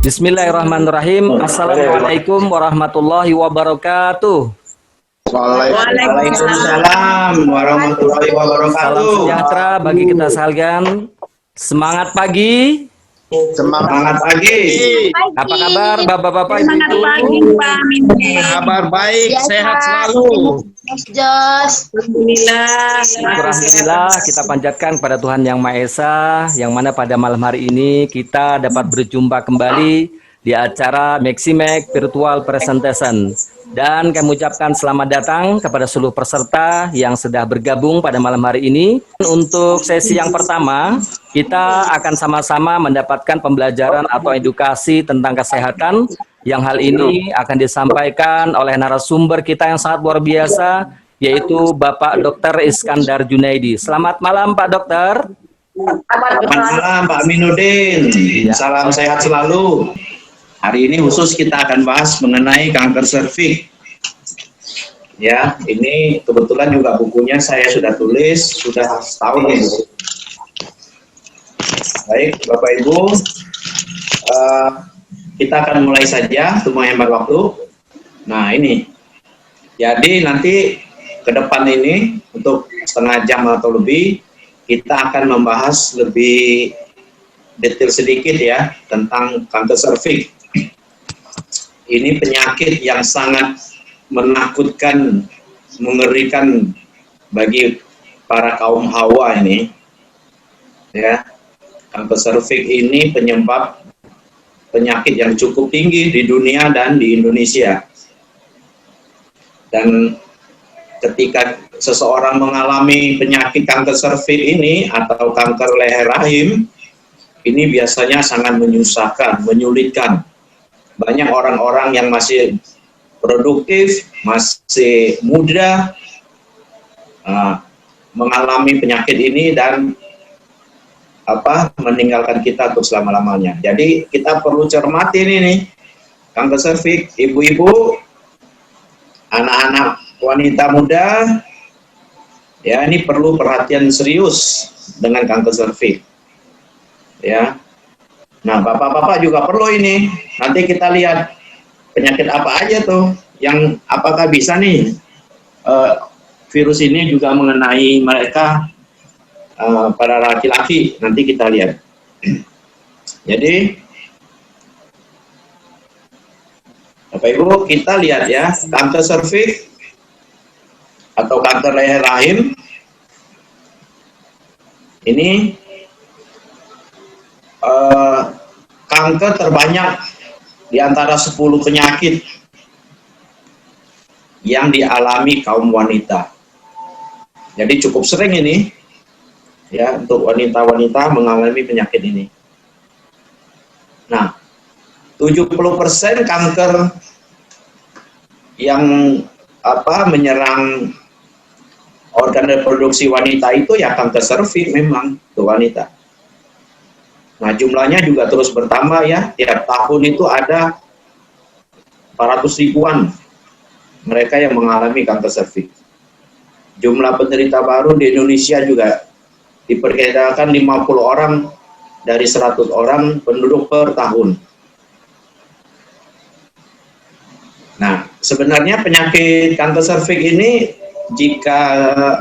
Bismillahirrahmanirrahim. Assalamualaikum warahmatullahi wabarakatuh. Waalaikumsalam warahmatullahi Salam wabarakatuh. sejahtera bagi kita sekalian. Semangat pagi. Semangat pagi. Apa kabar Bapak-bapak, Semangat Ibu-ibu? pagi, Pak Mimin. Kabar baik, sehat selalu. Mas Jos. Alhamdulillah. Alhamdulillah, kita panjatkan kepada Tuhan Yang Maha Esa, yang mana pada malam hari ini kita dapat berjumpa kembali di acara Maximax Virtual Presentation. Dan kami ucapkan selamat datang kepada seluruh peserta yang sudah bergabung pada malam hari ini. Untuk sesi yang pertama, kita akan sama-sama mendapatkan pembelajaran atau edukasi tentang kesehatan, yang hal ini akan disampaikan oleh narasumber kita yang sangat luar biasa, yaitu Bapak Dr. Iskandar Junaidi. Selamat malam Pak Dokter. Selamat malam Pak Aminuddin. Salam sehat selalu. Hari ini khusus kita akan bahas mengenai kanker serviks. Ya, ini kebetulan juga bukunya saya sudah tulis, sudah setahun ini. Baik, Bapak Ibu, kita akan mulai saja, semua hemat waktu. Nah ini, jadi nanti ke depan ini untuk setengah jam atau lebih, kita akan membahas lebih detail sedikit ya tentang kanker serviks. Ini penyakit yang sangat menakutkan, mengerikan bagi para kaum hawa ini. Ya, kanker serviks ini penyebab penyakit yang cukup tinggi di dunia dan di Indonesia. Dan ketika seseorang mengalami penyakit kanker serviks ini atau kanker leher rahim, ini biasanya sangat menyusahkan, menyulitkan. Banyak orang-orang yang masih produktif, masih muda, mengalami penyakit ini dan meninggalkan kita untuk selama-lamanya. Jadi kita perlu cermati ini nih, kanker serviks, ibu-ibu, anak-anak wanita muda, ya ini perlu perhatian serius dengan kanker serviks. Ya. Nah, bapak-bapak juga perlu ini. Nanti kita lihat penyakit apa aja tuh yang apakah bisa nih virus ini juga mengenai mereka para laki-laki. Nanti kita lihat. Jadi Bapak Ibu, kita lihat ya, kanker serviks atau kanker leher rahim ini kanker terbanyak di antara 10 penyakit yang dialami kaum wanita. Jadi cukup sering ini ya untuk wanita-wanita mengalami penyakit ini. Nah, 70% kanker yang menyerang organ reproduksi wanita itu ya kanker serviks memang untuk wanita. Nah, jumlahnya juga terus bertambah ya. Tiap tahun itu ada 400 ribuan mereka yang mengalami kanker serviks. Jumlah penderita baru di Indonesia juga diperkirakan 50 orang dari 100 orang penduduk per tahun. Nah, sebenarnya penyakit kanker serviks ini jika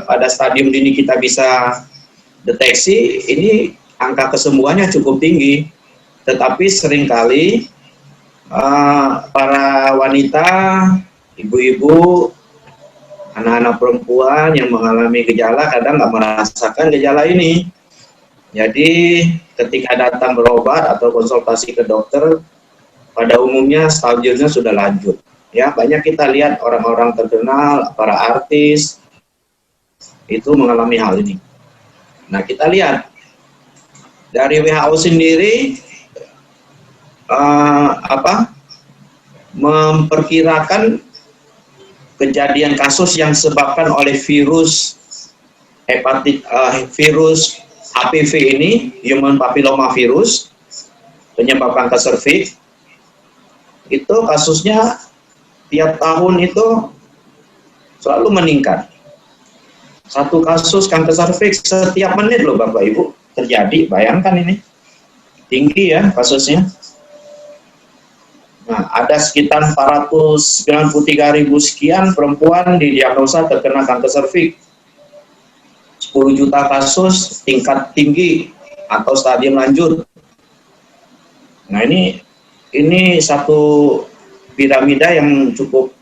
pada stadium dini kita bisa deteksi, ini angka kesembuhannya cukup tinggi, tetapi seringkali para wanita, ibu-ibu, anak-anak perempuan yang mengalami gejala kadang nggak merasakan gejala ini. Jadi ketika datang berobat atau konsultasi ke dokter, pada umumnya stadiumnya sudah lanjut. Ya, banyak kita lihat orang-orang terkenal, para artis itu mengalami hal ini. Nah, kita lihat dari WHO sendiri memperkirakan kejadian kasus yang disebabkan oleh virus virus HPV ini, Human Papilloma Virus, penyebab kanker serviks, itu kasusnya tiap tahun itu selalu meningkat. Satu kasus kanker serviks setiap menit loh Bapak Ibu terjadi, bayangkan ini tinggi ya kasusnya. Nah, ada sekitar 493.000 sekian perempuan didiagnosa terkena kanker serviks. 10 juta kasus tingkat tinggi atau stadium lanjut. Nah, ini satu piramida yang cukup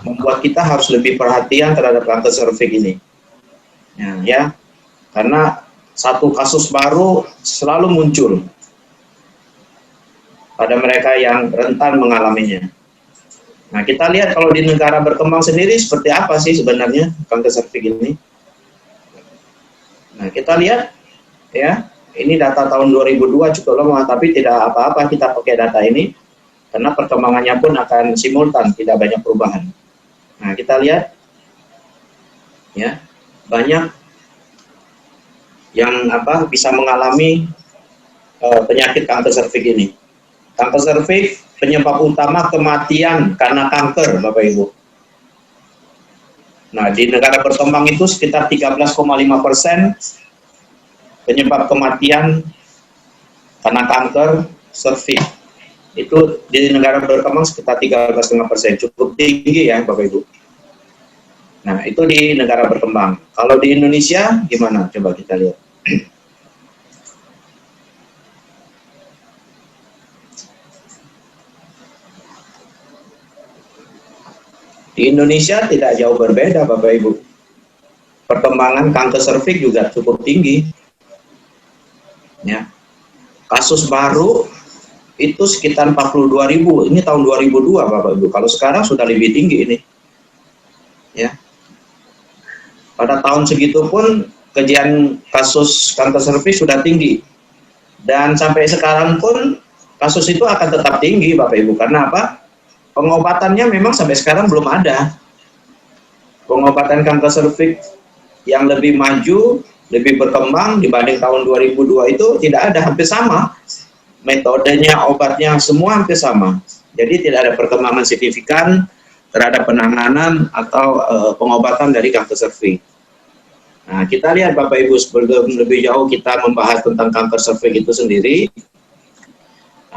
membuat kita harus lebih perhatian terhadap kanker serviks ini. Ya, karena satu kasus baru selalu muncul pada mereka yang rentan mengalaminya. Nah, kita lihat kalau di negara berkembang sendiri seperti apa sih sebenarnya kanker serviks ini. Nah, kita lihat ya, ini data tahun 2002 cukup lama, tapi tidak apa-apa kita pakai data ini karena perkembangannya pun akan simultan, tidak banyak perubahan. Nah, kita lihat ya, banyak yang bisa mengalami penyakit kanker serviks ini. Kanker serviks penyebab utama kematian karena kanker, Bapak Ibu. Nah, di negara berkembang itu sekitar 13,5% penyebab kematian karena kanker serviks. Itu di negara berkembang sekitar 13,5%, cukup tinggi ya, Bapak Ibu. Nah, itu di negara berkembang. Kalau di Indonesia gimana? Coba kita lihat. Di Indonesia tidak jauh berbeda, Bapak Ibu. Perkembangan kanker serviks juga cukup tinggi. Ya. Kasus baru itu sekitar 42.000. Ini tahun 2002, Bapak Ibu. Kalau sekarang sudah lebih tinggi ini. Ya. Pada tahun segitu pun kejadian kasus kanker serviks sudah tinggi. Dan sampai sekarang pun kasus itu akan tetap tinggi, Bapak Ibu. Karena apa? Pengobatannya memang sampai sekarang belum ada. Pengobatan kanker serviks yang lebih maju, lebih berkembang dibanding tahun 2002 itu tidak ada, hampir sama. Metodenya, obatnya, semua hampir sama. Jadi tidak ada perkembangan signifikan terhadap penanganan atau pengobatan dari kanker serviks. Nah, kita lihat Bapak Ibu, sebelum lebih jauh kita membahas tentang kanker serviks itu sendiri.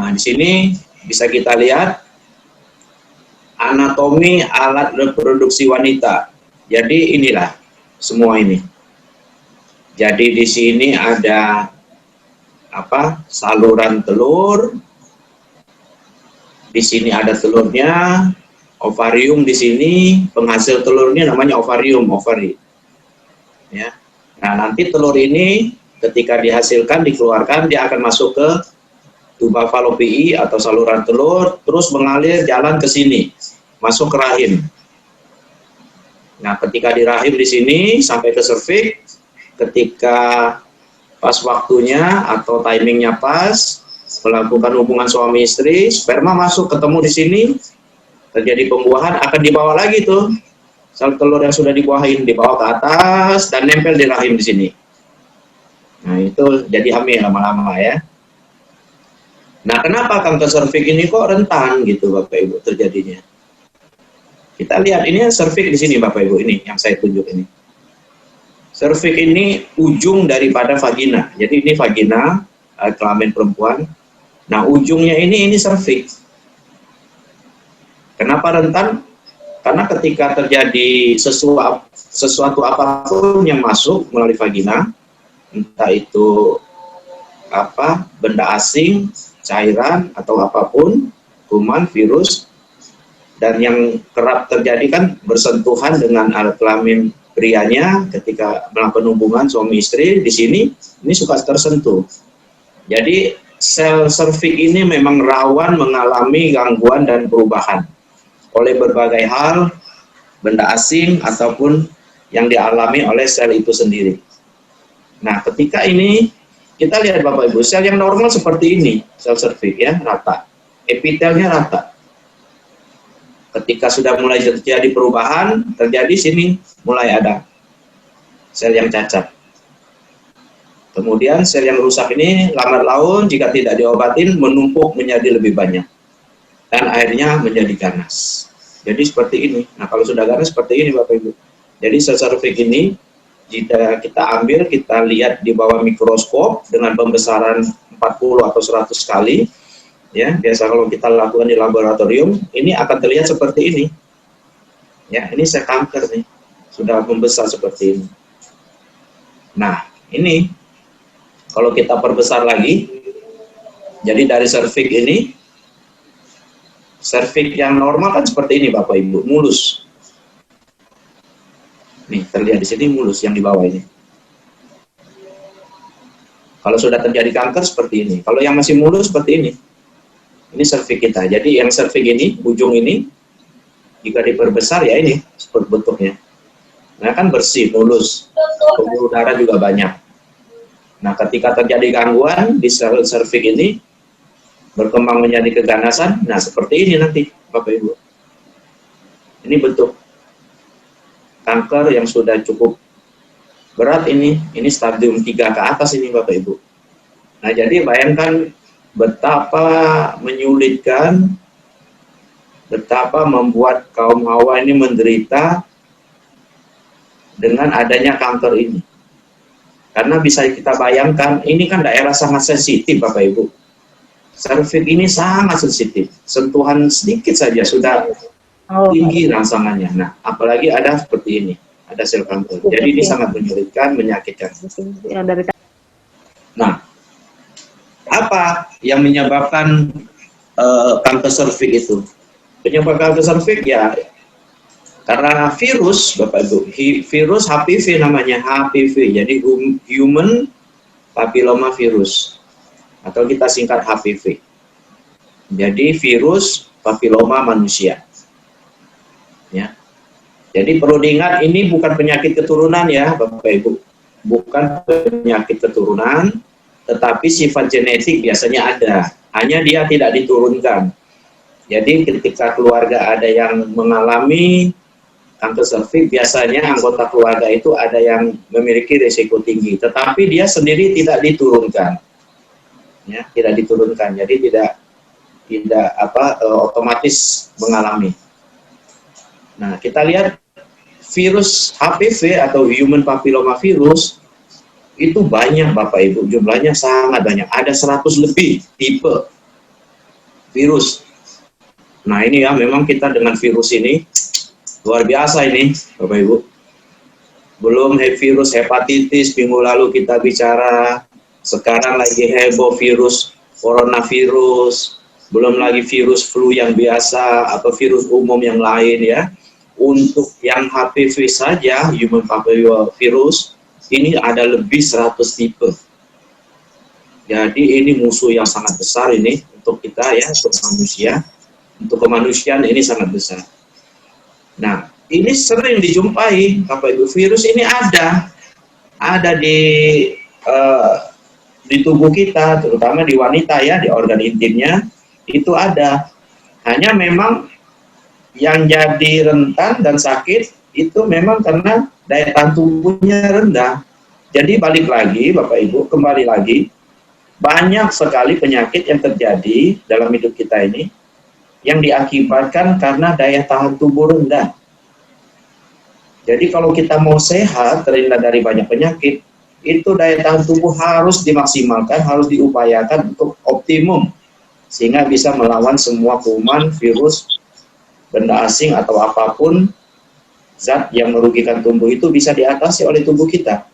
Nah, di sini bisa kita lihat anatomi alat reproduksi wanita. Jadi inilah semua ini. Jadi di sini ada saluran telur. Di sini ada telurnya, ovarium di sini, penghasil telurnya namanya ovarium, ovari. Ya. Nah, nanti telur ini ketika dihasilkan, dikeluarkan, dia akan masuk ke tuba falopii atau saluran telur, terus mengalir jalan ke sini, masuk ke rahim. Nah, ketika di rahim di sini sampai ke serviks, ketika pas waktunya atau timingnya pas, melakukan hubungan suami istri, sperma masuk ketemu di sini, terjadi pembuahan, akan dibawa lagi tuh sel telur yang sudah dibuahin, dibawa ke atas dan nempel di rahim di sini. Nah, itu jadi hamil lama-lama ya. Nah, kenapa kanker serviks ini kok rentan gitu Bapak Ibu terjadinya? Kita lihat ini serviks di sini Bapak Ibu, ini yang saya tunjuk ini. Serviks ini ujung daripada vagina. Jadi ini vagina, kelamin perempuan. Nah, ujungnya ini serviks. Kenapa rentan? Karena ketika terjadi sesuatu apapun yang masuk melalui vagina, entah itu benda asing, cairan atau apapun, kuman, virus, dan yang kerap terjadi kan bersentuhan dengan alat kelamin prianya ketika melakukan hubungan suami istri, di sini ini suka tersentuh. Jadi sel serviks ini memang rawan mengalami gangguan dan perubahan oleh berbagai hal, benda asing ataupun yang dialami oleh sel itu sendiri. Nah, ketika ini kita lihat Bapak Ibu, sel yang normal seperti ini, sel serviks ya, rata. Epitelnya rata. Ketika sudah mulai terjadi perubahan, terjadi sini mulai ada sel yang cacat. Kemudian sel yang rusak ini lambat laun jika tidak diobatin menumpuk menjadi lebih banyak. Dan akhirnya menjadi ganas. Jadi seperti ini. Nah, kalau sudah ganas seperti ini Bapak Ibu. Jadi sel serviks ini jika kita ambil, kita lihat di bawah mikroskop dengan pembesaran 40 atau 100 kali, ya, biasa kalau kita lakukan di laboratorium, ini akan terlihat seperti ini. Ya, ini sel kanker nih, sudah membesar seperti ini. Nah, ini kalau kita perbesar lagi, jadi dari serviks ini, serviks yang normal kan seperti ini Bapak Ibu, mulus. Nih, terlihat di sini mulus yang di bawah ini. Kalau sudah terjadi kanker seperti ini. Kalau yang masih mulus seperti ini. Ini serviks kita. Jadi yang serviks ini, ujung ini, jika diperbesar ya ini seperti bentuknya. Nah kan bersih, mulus. Pembuluh darah juga banyak. Nah ketika terjadi gangguan di sel serviks ini, berkembang menjadi keganasan, nah seperti ini nanti Bapak Ibu. Ini bentuk kanker yang sudah cukup berat ini stadium 3 ke atas ini Bapak Ibu. Nah jadi bayangkan betapa menyulitkan, betapa membuat kaum Hawa ini menderita dengan adanya kanker ini. Karena bisa kita bayangkan, ini kan daerah sangat sensitif Bapak Ibu. Serviks ini sangat sensitif, sentuhan sedikit saja sudah tinggi rangsangannya. Nah, apalagi ada seperti ini, ada sel kanker. Jadi ini sangat menyulitkan, menyakitkan. Nah, apa yang menyebabkan kanker serviks itu? Penyebab kanker serviks ya karena virus, Bapak Ibu, virus HPV namanya, HPV, jadi Human Papilloma Virus, atau kita singkat HPV. Jadi virus papiloma manusia. Ya. Jadi perlu diingat ini bukan penyakit keturunan ya Bapak Ibu, bukan penyakit keturunan, tetapi sifat genetik biasanya ada, hanya dia tidak diturunkan. Jadi ketika keluarga ada yang mengalami kanker serviks, biasanya anggota keluarga itu ada yang memiliki risiko tinggi, tetapi dia sendiri tidak diturunkan, ya, tidak diturunkan. Jadi tidak otomatis mengalami. Nah, kita lihat virus HPV atau Human Papilloma Virus itu banyak Bapak Ibu, jumlahnya sangat banyak, ada 100 lebih tipe virus. Nah ini ya, memang kita dengan virus ini luar biasa ini Bapak Ibu. Belum virus hepatitis minggu lalu kita bicara, sekarang lagi heboh virus coronavirus, belum lagi virus flu yang biasa atau virus umum yang lain ya. Untuk yang HPV saja, Human Papilloma Virus, ini ada lebih 100 tipe. Jadi ini musuh yang sangat besar ini untuk kita ya, untuk manusia. Untuk kemanusiaan ini sangat besar. Nah, ini sering dijumpai, Bapak Ibu, virus ini ada di tubuh kita, terutama di wanita ya, di organ intimnya itu ada. Hanya memang yang jadi rentan dan sakit itu memang karena daya tahan tubuhnya rendah. Jadi balik lagi, Bapak Ibu, kembali lagi, banyak sekali penyakit yang terjadi dalam hidup kita ini yang diakibatkan karena daya tahan tubuh rendah. Jadi kalau kita mau sehat, terhindar dari banyak penyakit, itu daya tahan tubuh harus dimaksimalkan, harus diupayakan untuk optimum, sehingga bisa melawan semua kuman, virus, benda asing atau apapun zat yang merugikan tubuh itu bisa diatasi oleh tubuh kita.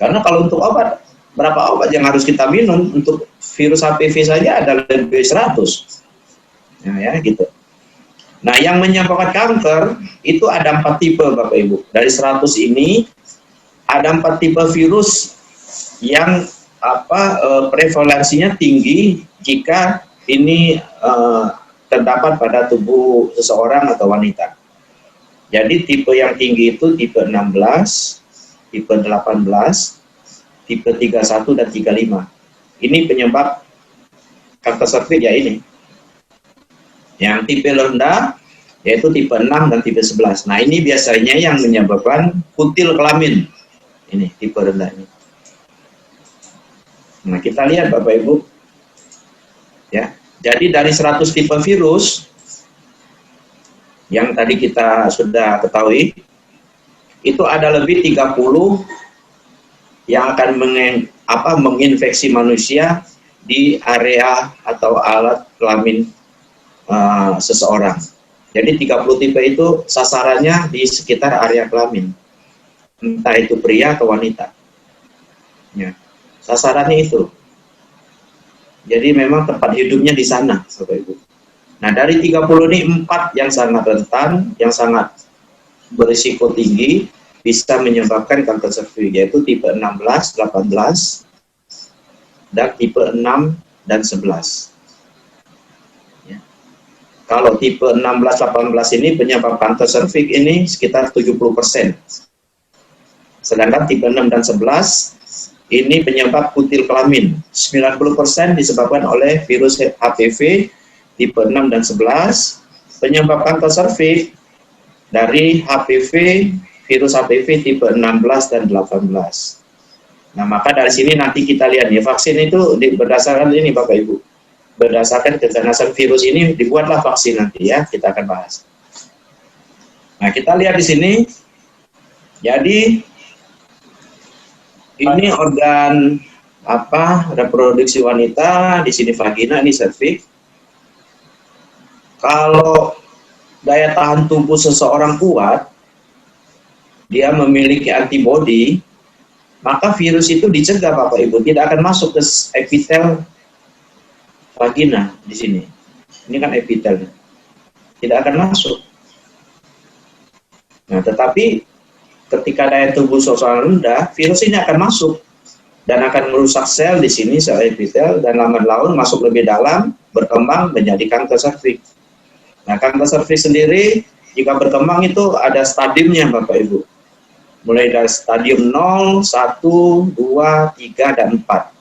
Karena kalau untuk obat, berapa obat yang harus kita minum untuk virus HPV saja ada lebih 100. Ya gitu. Nah, yang menyebabkan kanker itu ada 4 tipe Bapak Ibu. Dari 100 ini ada 4 tipe virus yang prevalensinya tinggi jika ini terdapat pada tubuh seseorang atau wanita. Jadi tipe yang tinggi itu tipe 16, tipe 18, tipe 31 dan 35. Ini penyebab kanker serviks ya ini. Yang tipe rendah yaitu tipe 6 dan tipe 11. Nah, ini biasanya yang menyebabkan kutil kelamin. Ini tipe rendah ini. Nah, kita lihat Bapak Ibu. Ya. Jadi dari 100 tipe virus yang tadi kita sudah ketahui, itu ada lebih 30 yang akan menginfeksi manusia di area atau alat kelamin seseorang. Jadi 30 tipe itu sasarannya di sekitar area kelamin, entah itu pria atau wanita. Ya, sasarannya itu. Jadi memang tempat hidupnya di sana, Bapak Ibu. Nah, dari 30 ini 4 yang sangat rentan, yang sangat berisiko tinggi, bisa menyebabkan kanker serviks, yaitu tipe 16, 18, dan tipe 6 dan 11. Ya. Kalau tipe 16, 18 ini penyebab kanker serviks ini sekitar 70%. Sedangkan tipe 6 dan 11 ini penyebab kutil kelamin. 90% disebabkan oleh virus HPV tipe 6 dan 11. Penyebab kanker serviks dari HPV, virus HPV tipe 16 dan 18. Nah, maka dari sini nanti kita lihat ya, vaksin itu berdasarkan ini Bapak Ibu. Berdasarkan keganasan virus ini dibuatlah vaksin nanti ya, kita akan bahas. Nah, kita lihat di sini. Jadi ini organ reproduksi wanita, di sini vagina, ini serviks. Kalau daya tahan tubuh seseorang kuat, dia memiliki antibodi, maka virus itu dicegah Bapak Ibu, tidak akan masuk ke epitel vagina di sini. Ini kan epitelnya. Tidak akan masuk. Nah, tetapi ketika daya tubuh seseorang rendah, virus ini akan masuk dan akan merusak sel di sini, sel epitel, dan lambat laun masuk lebih dalam, berkembang menjadi kanker serviks. Nah, kanker serviks sendiri jika berkembang itu ada stadiumnya Bapak Ibu. Mulai dari stadium 0, 1, 2, 3, dan 4.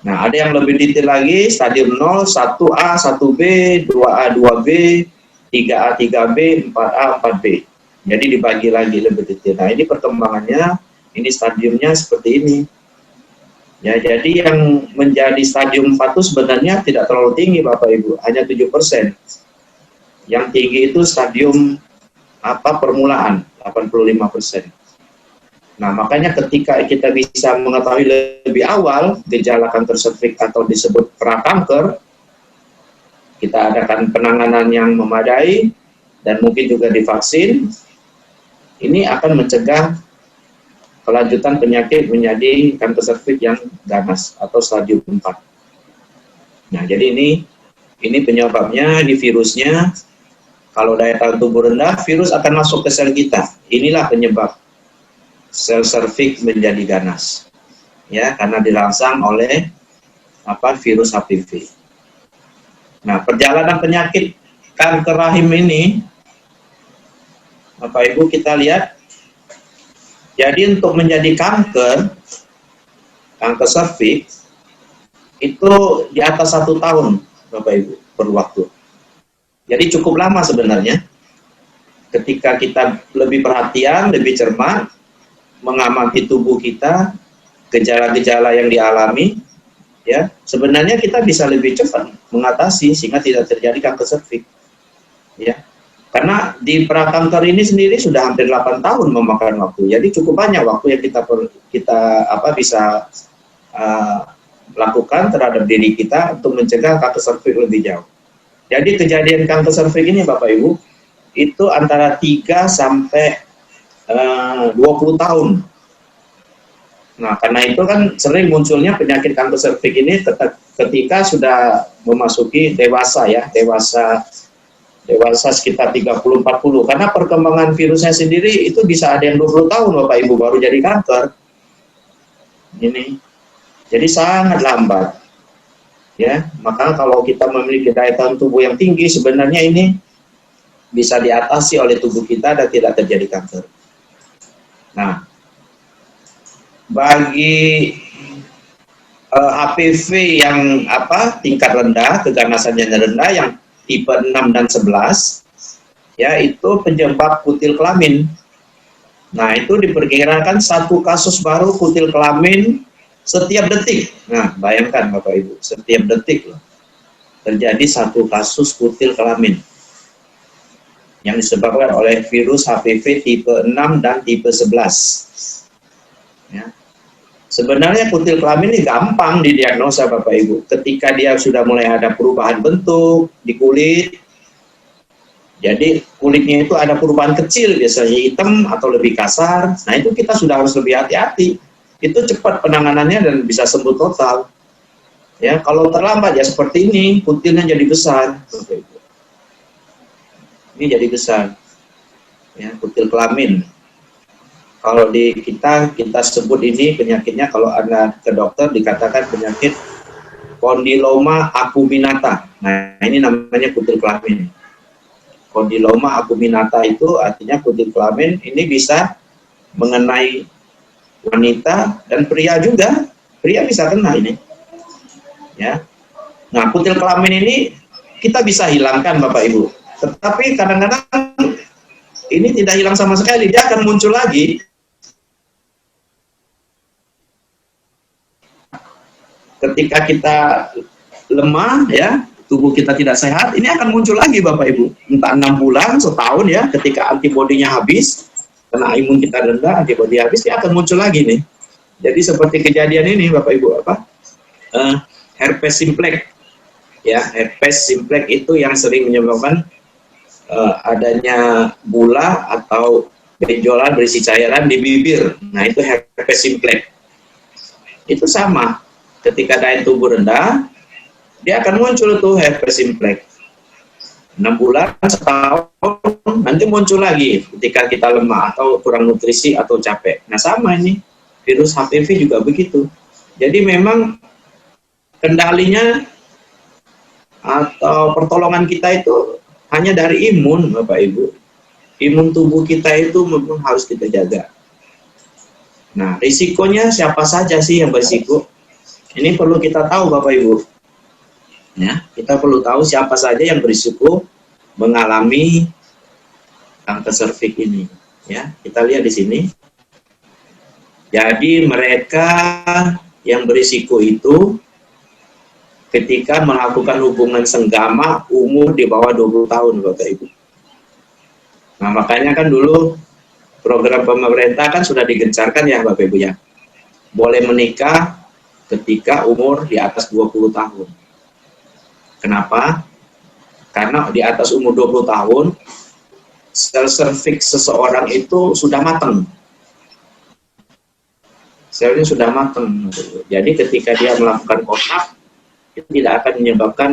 Nah, ada yang lebih detail lagi, stadium 0, 1A, 1B, 2A, 2B, 3A, 3B, 4A, 4B. Jadi dibagi lagi lebih detail. Nah, ini perkembangannya, ini stadiumnya seperti ini. Ya, jadi yang menjadi stadium 4 itu sebenarnya tidak terlalu tinggi Bapak Ibu, hanya 7%. Yang tinggi itu stadium permulaan, 85%. Nah, makanya ketika kita bisa mengetahui lebih awal gejala kanker serviks atau disebut prakanker, kita adakan penanganan yang memadai dan mungkin juga divaksin. Ini akan mencegah kelanjutan penyakit menjadi kanker serviks yang ganas atau stadium 4. Nah, jadi ini penyebabnya, di virusnya. Kalau daya tahan tubuh rendah, virus akan masuk ke sel kita. Inilah penyebab sel serviks menjadi ganas. Ya, karena dirangsang oleh virus HPV. Nah, perjalanan penyakit kanker rahim ini, Bapak Ibu kita lihat. Jadi untuk menjadi kanker serviks itu di atas 1 tahun Bapak Ibu perlu waktu. Jadi cukup lama sebenarnya ketika kita lebih perhatian, lebih cermat, mengamati tubuh kita, gejala-gejala yang dialami, ya sebenarnya kita bisa lebih cepat mengatasi sehingga tidak terjadi kanker serviks. Ya, karena di prakanker ini sendiri sudah hampir 8 tahun memakan waktu. Jadi cukup banyak waktu yang kita bisa lakukan terhadap diri kita untuk mencegah kanker serviks lebih jauh. Jadi kejadian kanker serviks ini Bapak Ibu itu antara 3 sampai 20 tahun. Nah, karena itu kan sering munculnya penyakit kanker serviks ini ketika sudah memasuki dewasa ya, dewasa sekitar 30-40. Karena perkembangan virusnya sendiri itu bisa ada yang 20 tahun Bapak Ibu baru jadi kanker. Ini. Jadi sangat lambat. Ya, maka kalau kita memiliki daya tahan tubuh yang tinggi, sebenarnya ini bisa diatasi oleh tubuh kita dan tidak terjadi kanker. Nah, bagi HPV yang tingkat rendah, keganasannya rendah, yang tipe 6 dan 11, ya itu penyebab kutil kelamin. Nah, itu diperkirakan 1 kasus baru kutil kelamin setiap detik. Nah, bayangkan Bapak Ibu, setiap detik loh, terjadi 1 kasus kutil kelamin yang disebabkan oleh virus HPV tipe 6 dan tipe 11. Ya. Sebenarnya kutil kelamin ini gampang didiagnosa Bapak Ibu. Ketika dia sudah mulai ada perubahan bentuk di kulit, jadi kulitnya itu ada perubahan kecil, biasanya hitam atau lebih kasar. Nah itu kita sudah harus lebih hati-hati. Itu cepat penanganannya dan bisa sembuh total. Ya, kalau terlambat ya seperti ini, kutilnya jadi besar. Bapak Ibu. Ini jadi besar. Ya, kutil kelamin. Kalau di kita sebut ini penyakitnya, kalau Anda ke dokter dikatakan penyakit kondiloma acuminata. Nah, ini namanya kutil kelamin. Kondiloma acuminata itu artinya kutil kelamin ini bisa mengenai wanita dan pria juga. Pria bisa kena ini. Ya. Nah, kutil kelamin ini kita bisa hilangkan Bapak Ibu. Tetapi kadang-kadang ini tidak hilang sama sekali, dia akan muncul lagi. Ketika kita lemah, ya, tubuh kita tidak sehat, ini akan muncul lagi Bapak Ibu. Entah 6 bulan, setahun ya, ketika antibodinya habis, karena imun kita rendah, antibodi habis, dia akan muncul lagi nih. Jadi seperti kejadian ini Bapak Ibu, herpes simplex. Ya, herpes simplex itu yang sering menyebabkan adanya bula atau benjolan berisi cairan di bibir. Nah, itu herpes simplex. Itu sama. Ketika daya tubuh rendah, dia akan muncul tuh herpes simplex. 6 bulan, setahun, nanti muncul lagi ketika kita lemah atau kurang nutrisi atau capek. Nah, sama ini. Virus HPV juga begitu. Jadi memang kendalinya atau pertolongan kita itu hanya dari imun, Bapak Ibu. Imun tubuh kita itu memang harus kita jaga. Nah, risikonya siapa saja sih yang berisiko? Ini perlu kita tahu Bapak Ibu. Ya, kita perlu tahu siapa saja yang berisiko mengalami kanker serviks ini. Ya, kita lihat di sini. Jadi mereka yang berisiko itu ketika melakukan hubungan senggama umur di bawah 20 tahun Bapak Ibu. Nah, makanya kan dulu program pemerintah kan sudah digencarkan ya Bapak Ibu ya. Boleh menikah ketika umur di atas 20 tahun. Kenapa? Karena di atas umur 20 tahun, sel serviks seseorang itu sudah matang. Selnya sudah matang. Jadi ketika dia melakukan kontak, itu tidak akan menyebabkan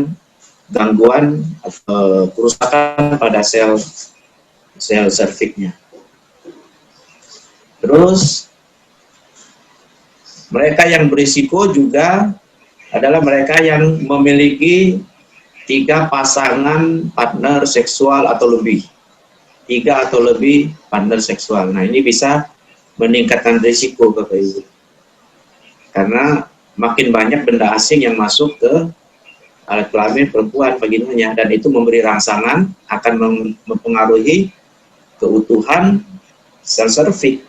gangguan atau kerusakan pada sel serviksnya. Terus, mereka yang berisiko juga adalah mereka yang memiliki 3 pasangan partner seksual atau lebih. 3 atau lebih partner seksual. Nah, ini bisa meningkatkan risiko Bapak Ibu. Karena makin banyak benda asing yang masuk ke alat kelamin perempuan vaginanya, dan itu memberi rangsangan akan mempengaruhi keutuhan sel serviks.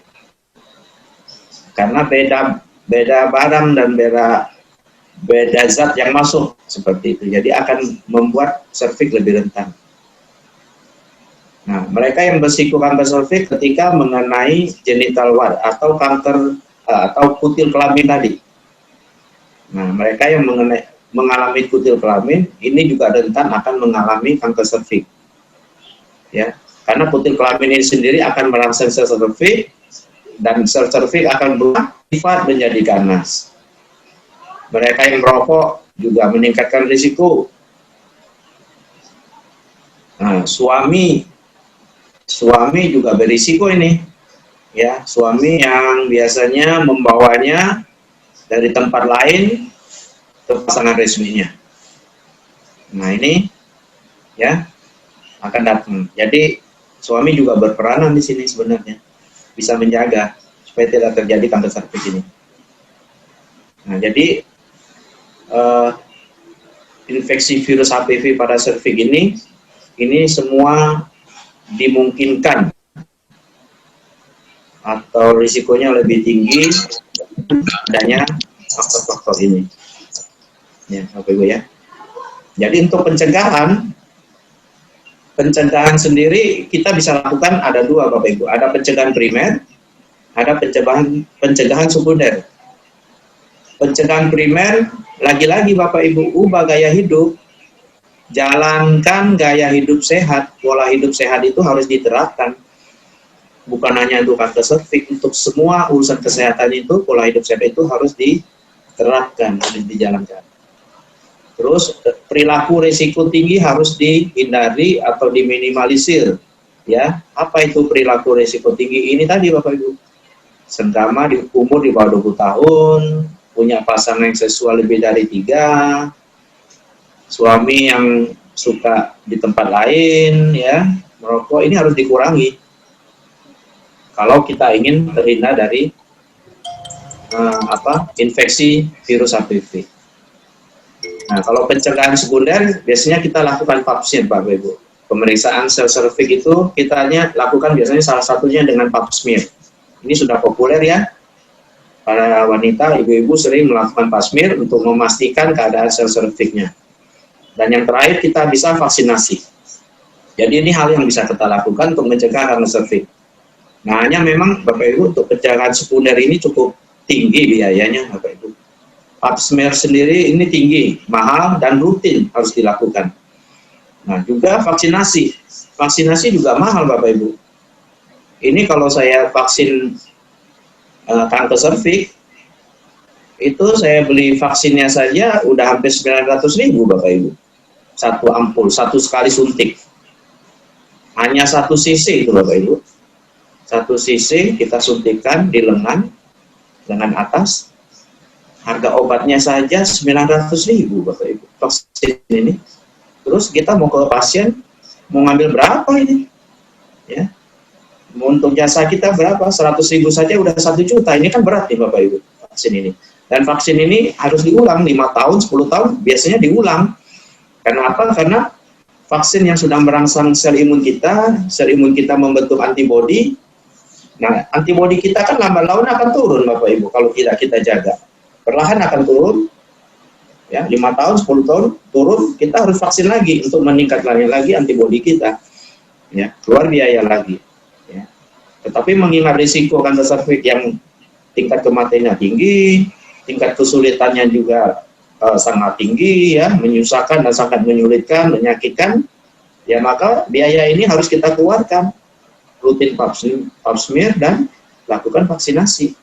Karena beda barang dan beda zat yang masuk seperti itu. Jadi akan membuat serviks lebih rentan. Nah, mereka yang berisiko kanker serviks ketika mengenai genital ward atau kanker atau kutil kelamin tadi. Nah, mereka yang mengalami kutil kelamin ini juga rentan akan mengalami kanker serviks. Ya, karena kutil kelamin ini sendiri akan merangsang sel serviks dan sel serviks akan beraktifat menjadi ganas. Mereka yang merokok juga meningkatkan risiko. Nah, suami juga berisiko ini. Ya, suami yang biasanya membawanya dari tempat lain ke pasangan resminya. Nah, ini ya akan datang. Jadi suami juga berperanan di sini sebenarnya. Bisa menjaga supaya tidak terjadi kanker serviks ini. Nah, jadi infeksi virus HPV pada serviks ini semua dimungkinkan atau risikonya lebih tinggi adanya faktor-faktor ini. Ya, Bapak Ibu ya. Jadi untuk pencegahan sendiri kita bisa lakukan ada 2 Bapak Ibu. Ada pencegahan primer, ada pencegahan sekunder. pencegahan primer, lagi-lagi Bapak Ibu, ubah gaya hidup, jalankan gaya hidup sehat. Pola hidup sehat itu harus diterapkan, bukan hanya untuk kanker serviks, untuk semua urusan kesehatan itu, pola hidup sehat itu harus diterapkan, harus dijalankan. Terus perilaku risiko tinggi harus dihindari atau diminimalisir. Ya, apa itu perilaku risiko tinggi? Ini tadi Bapak Ibu, senggama di umur di bawah 20 tahun, punya pasangan yang seksual lebih dari 3, suami yang suka di tempat lain, ya, merokok, ini harus dikurangi. Kalau kita ingin terhindar dari infeksi virus HPV. Nah, kalau pencegahan sekunder, biasanya kita lakukan pap smear, Bapak Ibu. Pemeriksaan sel serviks itu kita lakukan biasanya salah satunya dengan pap smear. Ini sudah populer ya. Para wanita, ibu-ibu sering melakukan pap smear untuk memastikan keadaan sel serviksnya. Dan yang terakhir kita bisa vaksinasi. Jadi ini hal yang bisa kita lakukan untuk mencegah kanker serviks. Nah, hanya memang Bapak Ibu untuk pencegahan sekunder ini cukup tinggi biayanya Bapak Ibu. Pap smear sendiri ini tinggi, mahal, dan rutin harus dilakukan. Nah, juga vaksinasi. Vaksinasi juga mahal Bapak Ibu. Ini kalau saya vaksin kanker serviks, itu saya beli vaksinnya saja udah hampir 900.000 Bapak Ibu. Satu ampul, satu sekali suntik. Hanya 1 cc itu Bapak Ibu. 1 cc kita suntikkan di lengan atas. Harga obatnya saja 900.000 Bapak Ibu. Vaksin ini. Terus kita mau ke pasien, mau ngambil berapa ini? Ya. Untuk jasa kita berapa? 100.000 saja udah 1 juta. Ini kan berat nih Bapak Ibu, vaksin ini. Dan vaksin ini harus diulang 5 tahun, 10 tahun, biasanya diulang. Kenapa? Karena vaksin yang sudah merangsang sel imun kita membentuk antibodi. Nah, antibodi kita kan lambat-laun akan turun Bapak Ibu kalau tidak kita jaga. Perlahan akan turun. Ya, 5 tahun, 10 tahun turun, kita harus vaksin lagi untuk meningkatkan lagi antibodi kita. Ya, keluar biaya lagi. Ya. Tetapi mengingat risiko kanker serviks yang tingkat kematiannya tinggi, tingkat kesulitannya juga sangat tinggi, ya, menyusahkan dan sangat menyulitkan, menyakitkan, ya maka biaya ini harus kita keluarkan. Rutin pap smear dan lakukan vaksinasi.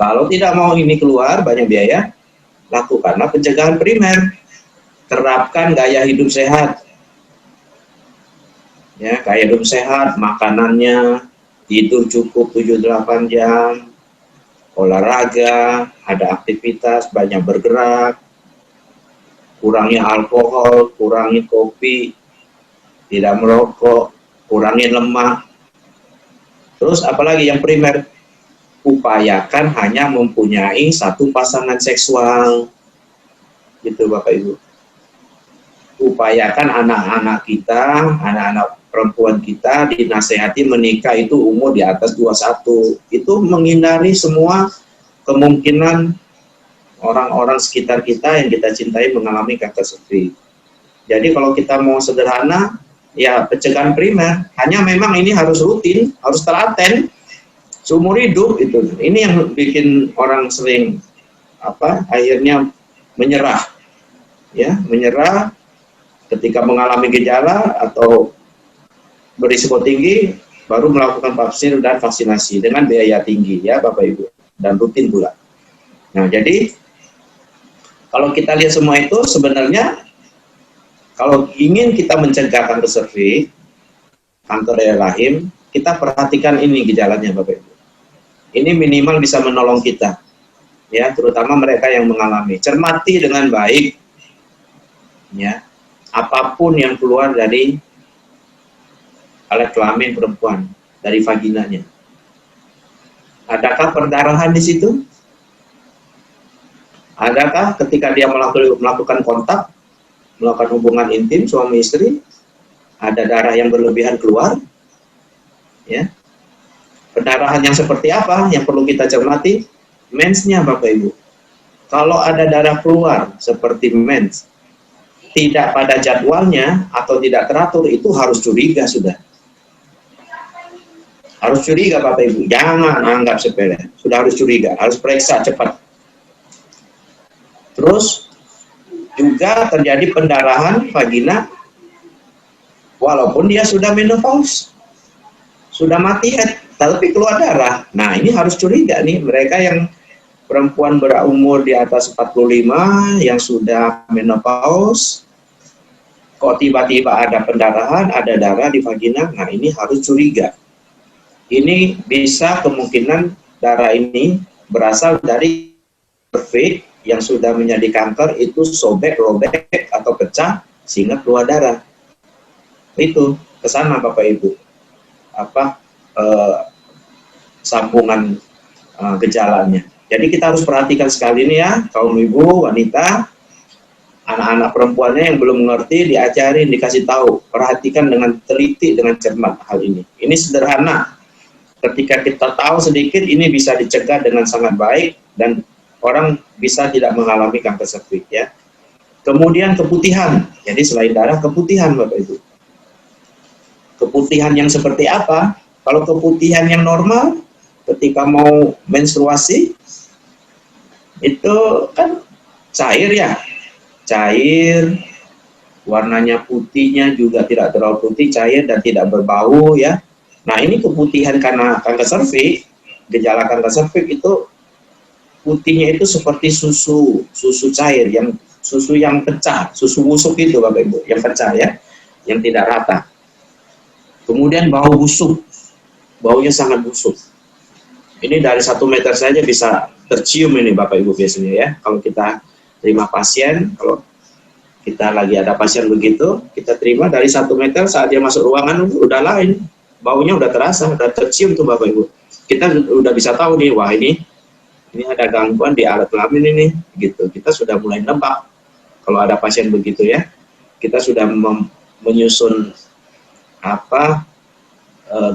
Kalau tidak mau ini keluar banyak biaya, lakukanlah pencegahan primer. Terapkan gaya hidup sehat. Ya, gaya hidup sehat, makanannya, tidur cukup 7-8 jam, olahraga, ada aktivitas, banyak bergerak, kurangi alkohol, kurangi kopi, tidak merokok, kurangi lemak. Terus apalagi yang primer? Upayakan hanya mempunyai 1 pasangan seksual. Gitu Bapak Ibu. Upayakan anak-anak kita, anak-anak perempuan kita dinasehati menikah itu umur di atas 21. Itu menghindari semua kemungkinan orang-orang sekitar kita yang kita cintai mengalami kanker serviks. Jadi kalau kita mau sederhana, ya pencegahan primer. Hanya memang ini harus rutin, harus telaten seumur hidup itu. Ini yang bikin orang sering akhirnya menyerah. Ya, menyerah ketika mengalami gejala atau berisiko tinggi baru melakukan vaksin dan vaksinasi dengan biaya tinggi ya Bapak Ibu, dan rutin pula. Nah, jadi kalau kita lihat semua itu sebenarnya kalau ingin kita mencegah kanker serviks, kanker rahim, kita perhatikan ini gejalanya Bapak Ibu. Ini minimal bisa menolong kita, ya, terutama mereka yang mengalami. Cermati dengan baik, ya, apapun yang keluar dari alat kelamin perempuan, dari vaginanya. Adakah perdarahan di situ? Adakah ketika dia melakukan kontak, melakukan hubungan intim suami istri, ada darah yang berlebihan keluar? Ya. Pendarahan yang seperti apa yang perlu kita cermati? Mensnya Bapak Ibu. Kalau ada darah keluar seperti mens, tidak pada jadwalnya atau tidak teratur, itu harus curiga sudah. Harus curiga Bapak Ibu, jangan anggap sepele. Sudah harus curiga, harus periksa cepat. Terus juga terjadi pendarahan vagina walaupun dia sudah menopause, sudah mati head, tapi keluar darah. Nah, ini harus curiga nih, mereka yang perempuan berumur di atas 45 yang sudah menopause, kok tiba-tiba ada pendarahan, ada darah di vagina. Nah, ini harus curiga. Ini bisa kemungkinan darah ini berasal dari cervix yang sudah menjadi kanker, itu sobek, robek, atau pecah sehingga keluar darah. Itu kesana Bapak Ibu. Sambungan gejalanya. Jadi kita harus perhatikan sekali nih ya, kaum ibu, wanita, anak-anak perempuannya yang belum mengerti, diajarin, dikasih tahu, perhatikan dengan teliti, dengan cermat hal ini. Ini sederhana. Ketika kita tahu sedikit, ini bisa dicegah dengan sangat baik dan orang bisa tidak mengalami kanker serviks ya. Kemudian keputihan. Jadi selain darah, keputihan Bapak Ibu. Keputihan yang seperti apa? Kalau keputihan yang normal, ketika mau menstruasi, itu kan cair ya. Cair, warnanya putihnya juga tidak terlalu putih, cair dan tidak berbau ya. Nah, ini keputihan karena kanker serviks, gejala kanker serviks itu putihnya itu seperti susu cair, susu yang pecah, susu busuk itu Bapak Ibu, yang pecah ya, yang tidak rata. Kemudian bau busuk, baunya sangat busuk. Ini dari 1 meter saja bisa tercium ini Bapak Ibu biasanya ya. Kalau kita terima pasien, kalau kita lagi ada pasien begitu, kita terima dari 1 meter, saat dia masuk ruangan udah lain, baunya udah terasa, udah tercium tuh Bapak Ibu. Kita udah bisa tahu nih, wah ini ada gangguan di alat kelamin ini, gitu. Kita sudah mulai nebak kalau ada pasien begitu ya. Kita sudah menyusun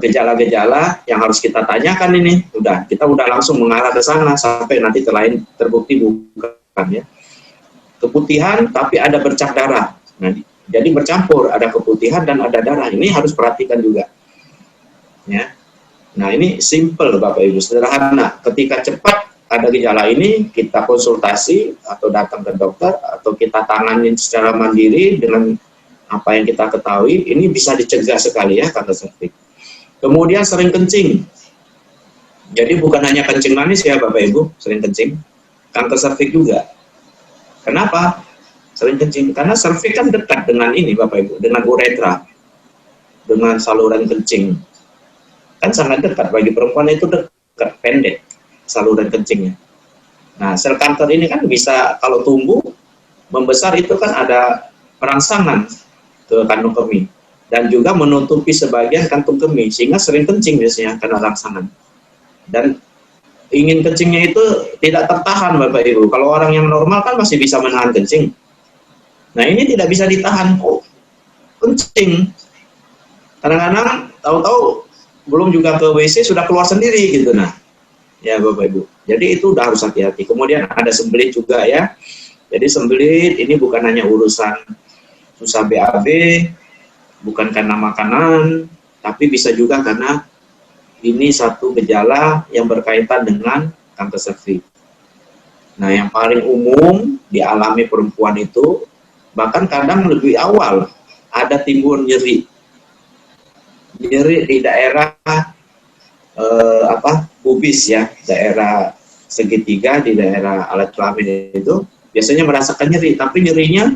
gejala-gejala yang harus kita tanyakan ini. Kita udah langsung mengarah ke sana sampai nanti terbukti bukan ya. Keputihan tapi ada bercak darah. Nah, jadi bercampur, ada keputihan dan ada darah. Ini harus perhatikan juga. Ya. Nah, ini simple Bapak Ibu, sederhana. Ketika cepat ada gejala ini, kita konsultasi atau datang ke dokter atau kita tangani secara mandiri dengan apa yang kita ketahui, ini bisa dicegah sekali ya kanker serviks. Kemudian sering kencing. Jadi bukan hanya kencing manis ya Bapak Ibu, sering kencing. Kanker serviks juga. Kenapa? Sering kencing. Karena serviks kan dekat dengan ini Bapak Ibu, dengan uretra, dengan saluran kencing. Kan sangat dekat, bagi perempuan itu dekat, pendek saluran kencingnya. Nah, sel kanker ini kan bisa kalau tumbuh, membesar itu kan ada perangsangan ke kandung kemih. Dan juga menutupi sebagian kantung kemih, sehingga sering kencing biasanya karena rangsangan. Dan ingin kencingnya itu tidak tertahan Bapak Ibu. Kalau orang yang normal kan masih bisa menahan kencing. Nah, ini tidak bisa ditahan kok. Kencing. Kadang-kadang tahu-tahu belum juga ke WC sudah keluar sendiri gitu. Nah, ya Bapak Ibu. Jadi itu udah harus hati-hati. Kemudian ada sembelit juga ya. Jadi sembelit ini bukan hanya urusan susah BAB, bukan karena makanan, tapi bisa juga karena ini satu gejala yang berkaitan dengan kanker serviks. Nah, yang paling umum dialami perempuan itu, bahkan kadang lebih awal ada timbul nyeri. Nyeri di daerah pubis ya, daerah segitiga di daerah alat kelamin itu biasanya merasakan nyeri, tapi nyerinya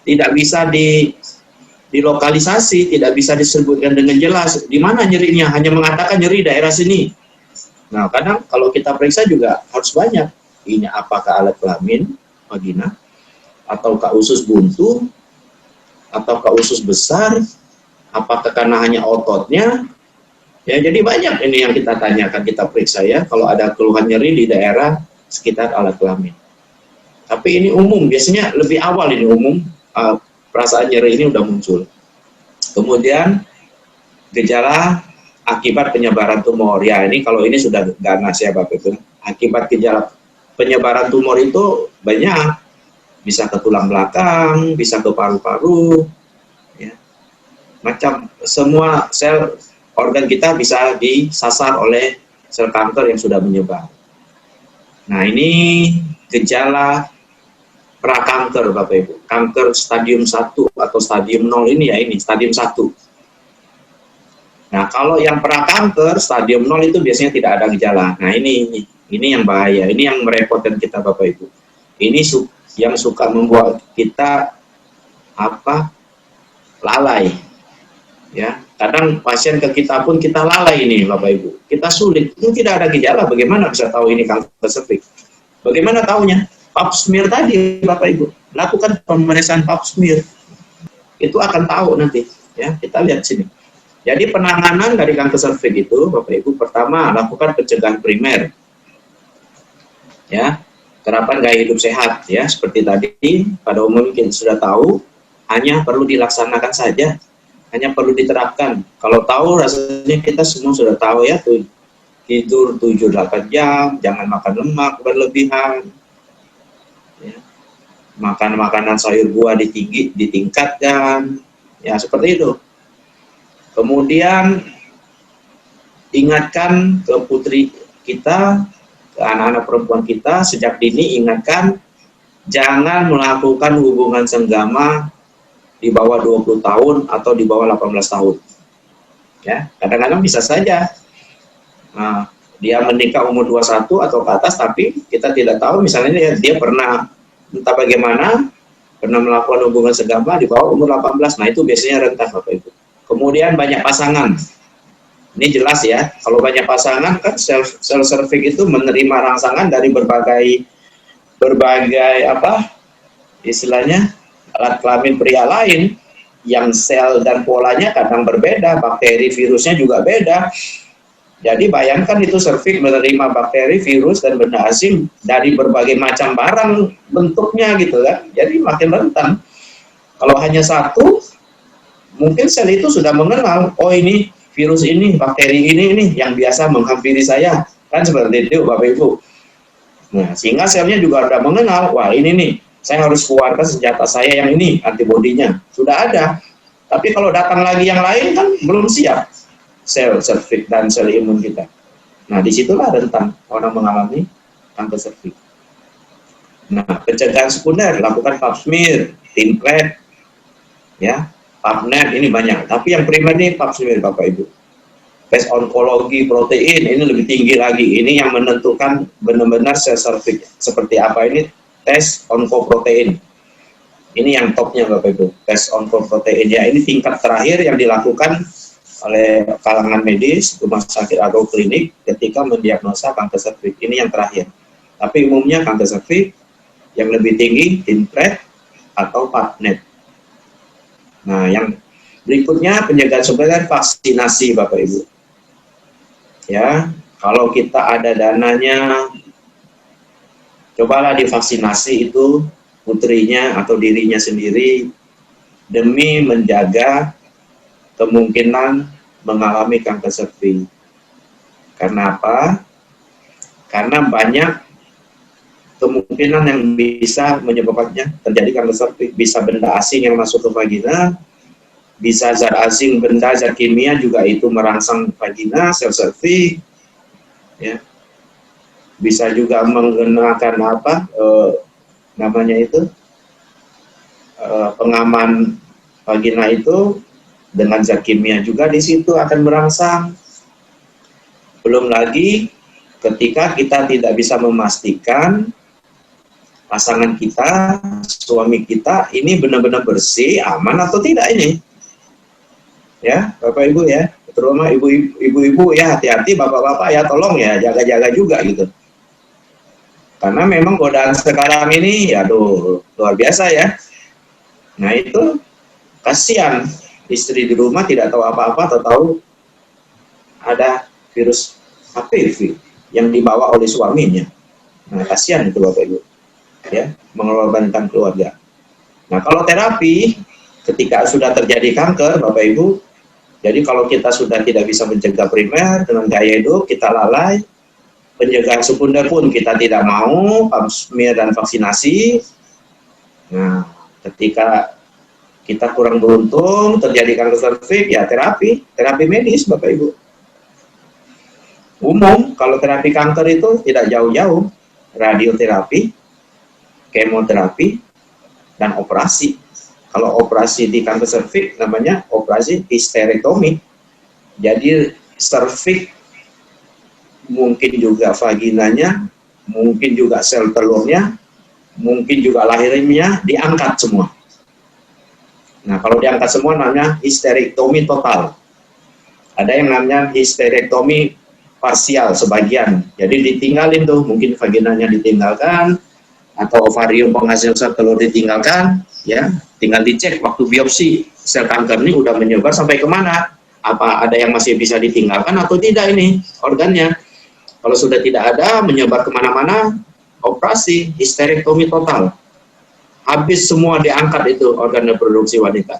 tidak bisa dilokalisasi, tidak bisa disebutkan dengan jelas di mana nyerinya, hanya mengatakan nyeri daerah sini. Nah, kadang kalau kita periksa juga harus banyak. Ini apakah alat kelamin, vagina, ataukah usus buntu, ataukah usus besar, apakah karena hanya ototnya. Ya, jadi banyak ini yang kita tanyakan, kita periksa ya, kalau ada keluhan nyeri di daerah sekitar alat kelamin. Tapi ini umum, biasanya lebih awal ini umum, perasaan nyeri ini udah muncul. Kemudian gejala akibat penyebaran tumor. Ya, ini kalau ini sudah ganas ya Bapak Ibu. Akibat gejala penyebaran tumor itu banyak. Bisa ke tulang belakang, bisa ke paru-paru, ya. Macam semua sel organ kita bisa disasar oleh sel kanker yang sudah menyebar. Nah, ini gejala prakanker Bapak Ibu. Kanker stadium 1 atau stadium 0 ini ya, ini stadium 1. Nah, kalau yang prakanker stadium 0 itu biasanya tidak ada gejala. Nah, ini yang bahaya, ini yang merepotkan kita Bapak Ibu. Ini yang suka membuat kita lalai. Ya, kadang pasien ke kita pun kita lalai ini Bapak Ibu. Kita sulit, ini tidak ada gejala, bagaimana bisa tahu ini kanker serviks? Bagaimana tahunya? Pap smear tadi Bapak Ibu. Lakukan pemeriksaan pap smear. Itu akan tahu nanti, ya. Kita lihat sini. Jadi penanganan dari kanker serviks itu Bapak Ibu, pertama lakukan pencegahan primer. Ya, terapan gaya hidup sehat ya, seperti tadi pada umumnya kita sudah tahu, hanya perlu dilaksanakan saja. Hanya perlu diterapkan. Kalau tahu rasanya kita semua sudah tahu ya, tuh tidur 7-8 jam, jangan makan lemak berlebihan, ya. Makan makanan sayur buah ditingkatkan, ya seperti itu. Kemudian ingatkan ke putri kita, ke anak-anak perempuan kita sejak dini, ingatkan jangan melakukan hubungan senggama di bawah 20 tahun atau di bawah 18 tahun. Ya, kadang-kadang bisa saja dia menikah umur 21 atau ke atas, tapi kita tidak tahu misalnya dia pernah entah bagaimana pernah melakukan hubungan senggama di bawah umur 18. Nah, itu biasanya rentan Bapak Ibu. Kemudian banyak pasangan. Ini jelas ya, kalau banyak pasangan kan sel serviks itu menerima rangsangan dari berbagai istilahnya alat kelamin pria lain yang sel dan polanya kadang berbeda, bakteri virusnya juga beda. Jadi bayangkan itu serviks menerima bakteri, virus dan benda asing dari berbagai macam barang bentuknya gitu kan. Jadi makin rentan. Kalau hanya satu, mungkin sel itu sudah mengenal, oh ini virus ini, bakteri ini yang biasa menghampiri saya. Kan seperti itu Bapak Ibu. Nah, sehingga selnya juga sudah mengenal, wah ini nih, saya harus keluarkan senjata saya yang ini, antibodinya. Sudah ada. Tapi kalau datang lagi yang lain kan belum siap sel serviks dan sel imun kita. Nah, disitulah rentan orang mengalami kanker serviks. Nah, pencegahan sekunder, lakukan pap smear, TINPRED, ya, PubNet, ini banyak. Tapi yang primer ini pap smear Bapak Ibu. Tes onkologi protein, ini lebih tinggi lagi. Ini yang menentukan benar-benar sel serviks seperti apa ini, tes onkoprotein. Ini yang topnya Bapak Ibu, tes onkoprotein. Ya, ini tingkat terakhir yang dilakukan oleh kalangan medis, rumah sakit atau klinik ketika mendiagnosa kanker serviks. Ini yang terakhir. Tapi umumnya kanker serviks yang lebih tinggi TINPRED atau PubNet. Nah, yang berikutnya pencegahan sekunder vaksinasi Bapak Ibu. Ya, kalau kita ada dananya, cobalah divaksinasi itu putrinya atau dirinya sendiri demi menjaga kemungkinan mengalami kanker serviks. Karena apa? Karena banyak kemungkinan yang bisa menyebabkannya terjadi kanker serviks. Bisa benda asing yang masuk ke vagina, bisa zat asing, benda zat kimia juga itu merangsang vagina, sel serviks. Ya. Bisa juga menggunakan pengaman vagina itu dengan zat kimia juga di situ akan merangsang. Belum lagi ketika kita tidak bisa memastikan pasangan kita, suami kita ini benar-benar bersih, aman atau tidak ini. Ya, Bapak Ibu ya, terutama ibu-ibu ya, hati-hati, bapak-bapak ya, tolong ya, jaga-jaga juga gitu. Karena memang godaan sekarang ini, ya luar biasa ya. Nah itu kasihan. Istri di rumah tidak tahu apa-apa atau tahu ada virus HPV yang dibawa oleh suaminya. Nah, kasihan itu Bapak Ibu. Ya, mengorbankan keluarga. Nah, kalau terapi ketika sudah terjadi kanker Bapak Ibu, jadi kalau kita sudah tidak bisa mencegah primer dengan gaya hidup, kita lalai, pencegahan sekunder pun kita tidak mau, pap smear dan vaksinasi. Nah, ketika kita kurang beruntung, terjadi kanker serviks, ya terapi medis Bapak Ibu. Umum, kalau terapi kanker itu tidak jauh-jauh, radioterapi, kemoterapi, dan operasi. Kalau operasi di kanker serviks namanya operasi histerektomi. Jadi serviks, mungkin juga vaginanya, mungkin juga sel telurnya, mungkin juga lahirnya diangkat semua. Nah, kalau diangkat semua namanya histerektomi total. Ada yang namanya histerektomi parsial, sebagian. Jadi ditinggalin tuh, mungkin vaginanya ditinggalkan, atau ovarium penghasil sel telur ditinggalkan, ya. Tinggal dicek waktu biopsi, sel kanker ini udah menyebar sampai kemana. Apa ada yang masih bisa ditinggalkan atau tidak ini organnya. Kalau sudah tidak ada, menyebar kemana-mana, operasi histerektomi total. Habis semua diangkat itu organ reproduksi wanita.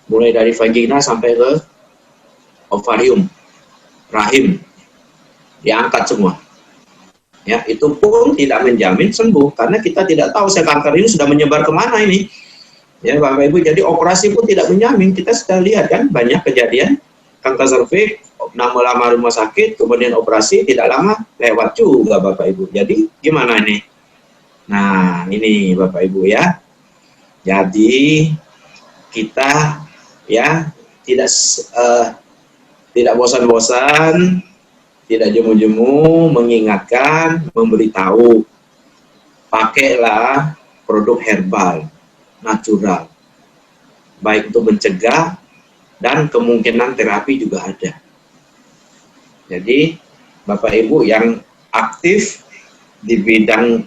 Mulai dari vagina sampai ke ovarium, rahim, diangkat semua. Ya, itu pun tidak menjamin sembuh karena kita tidak tahu sel kanker ini sudah menyebar kemana ini. Ya, Bapak Ibu, jadi operasi pun tidak menjamin. Kita sudah lihat kan banyak kejadian kanker serviks, lama rumah sakit, kemudian operasi tidak lama lewat juga Bapak Ibu. Jadi gimana ini? Nah, ini Bapak Ibu ya. Jadi kita ya tidak bosan-bosan, tidak jemu-jemu mengingatkan, memberitahu. Pakailah produk herbal, natural. Baik untuk mencegah dan kemungkinan terapi juga ada. Jadi Bapak Ibu yang aktif di bidang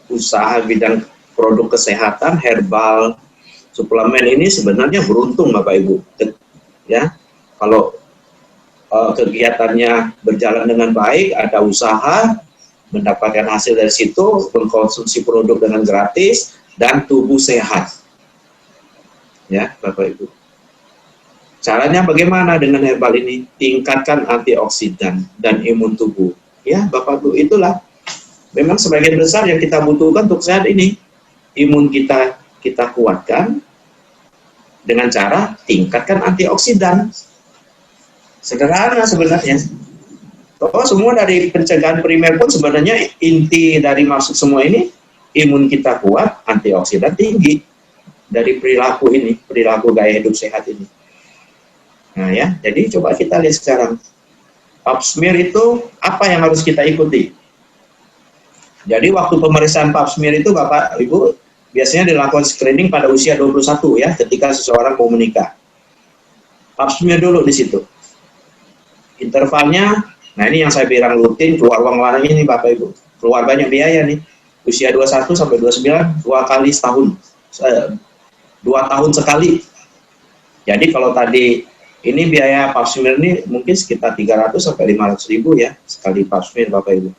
usaha, bidang produk kesehatan, herbal, suplemen ini sebenarnya beruntung Bapak Ibu. Ya, kalau kegiatannya berjalan dengan baik, ada usaha, mendapatkan hasil dari situ, mengkonsumsi produk dengan gratis, dan tubuh sehat. Ya, Bapak Ibu. Caranya bagaimana dengan herbal ini? Tingkatkan antioksidan dan imun tubuh. Ya, Bapak Ibu, itulah. Memang sebagian besar yang kita butuhkan untuk sehat ini. Imun kita kuatkan dengan cara tingkatkan antioksidan. Sederhana sebenarnya. Oh, semua dari pencegahan primer pun sebenarnya inti dari maksud semua ini, imun kita kuat, antioksidan tinggi. Dari perilaku ini, perilaku gaya hidup sehat ini. Nah ya, jadi coba kita lihat sekarang. Pap smear itu apa yang harus kita ikuti? Jadi waktu pemeriksaan pap smear itu Bapak Ibu biasanya dilakukan screening pada usia 21 ya, ketika seseorang mau menikah. Pap smear dulu di situ. Intervalnya, nah ini yang saya bilang rutin, keluar uang larang ini Bapak Ibu. Keluar banyak biaya nih. Usia 21 sampai 29, 2 kali setahun. 2 tahun sekali. Jadi kalau tadi ini biaya pap smear ini mungkin sekitar 300 sampai 500 ribu ya, sekali pap smear Bapak Ibu.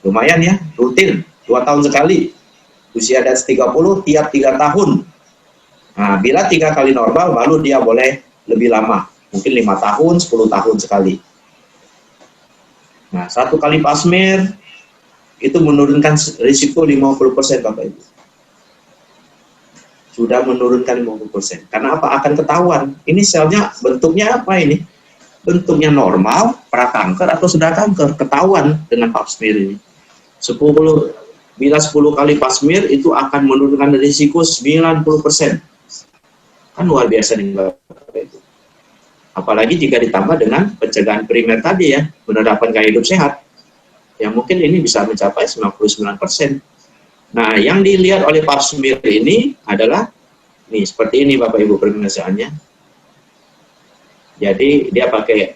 Lumayan ya, rutin, 2 tahun sekali. Usia di atas 30 tiap 3 tahun. Nah, bila 3 kali normal, baru dia boleh lebih lama. Mungkin 5 tahun, 10 tahun sekali. Nah, 1 kali pap smear itu menurunkan risiko 50% Bapak Ibu. Sudah menurunkan 50%. Karena apa? Akan ketahuan. Ini selnya bentuknya apa ini? Bentuknya normal, prakanker atau sudah kanker. Ketahuan dengan pap smear ini. Bila 10 kali pap smear itu akan menurunkan risiko 90%. Kan luar biasa nih Bapak Ibu. Apalagi jika ditambah dengan pencegahan primer tadi ya, penerapan gaya hidup sehat. Ya mungkin ini bisa mencapai 99%. Nah, yang dilihat oleh pap smear ini adalah nih seperti ini Bapak Ibu pemirsaannya. Jadi dia pakai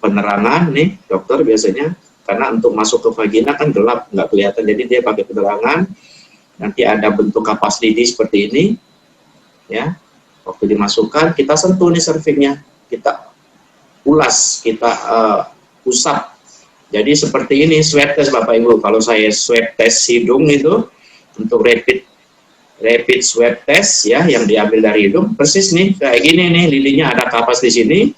penerangan nih dokter biasanya, karena untuk masuk ke vagina kan gelap, nggak kelihatan, jadi dia pakai penerangan. Nanti ada bentuk kapas lidi seperti ini, ya. Waktu dimasukkan, kita sentuh nih serviksnya, kita ulas, kita usap. Jadi seperti ini swab test Bapak Ibu. Kalau saya swab test hidung itu untuk rapid swab test ya, yang diambil dari hidung, persis nih kayak gini nih, lilinya ada kapas di sini.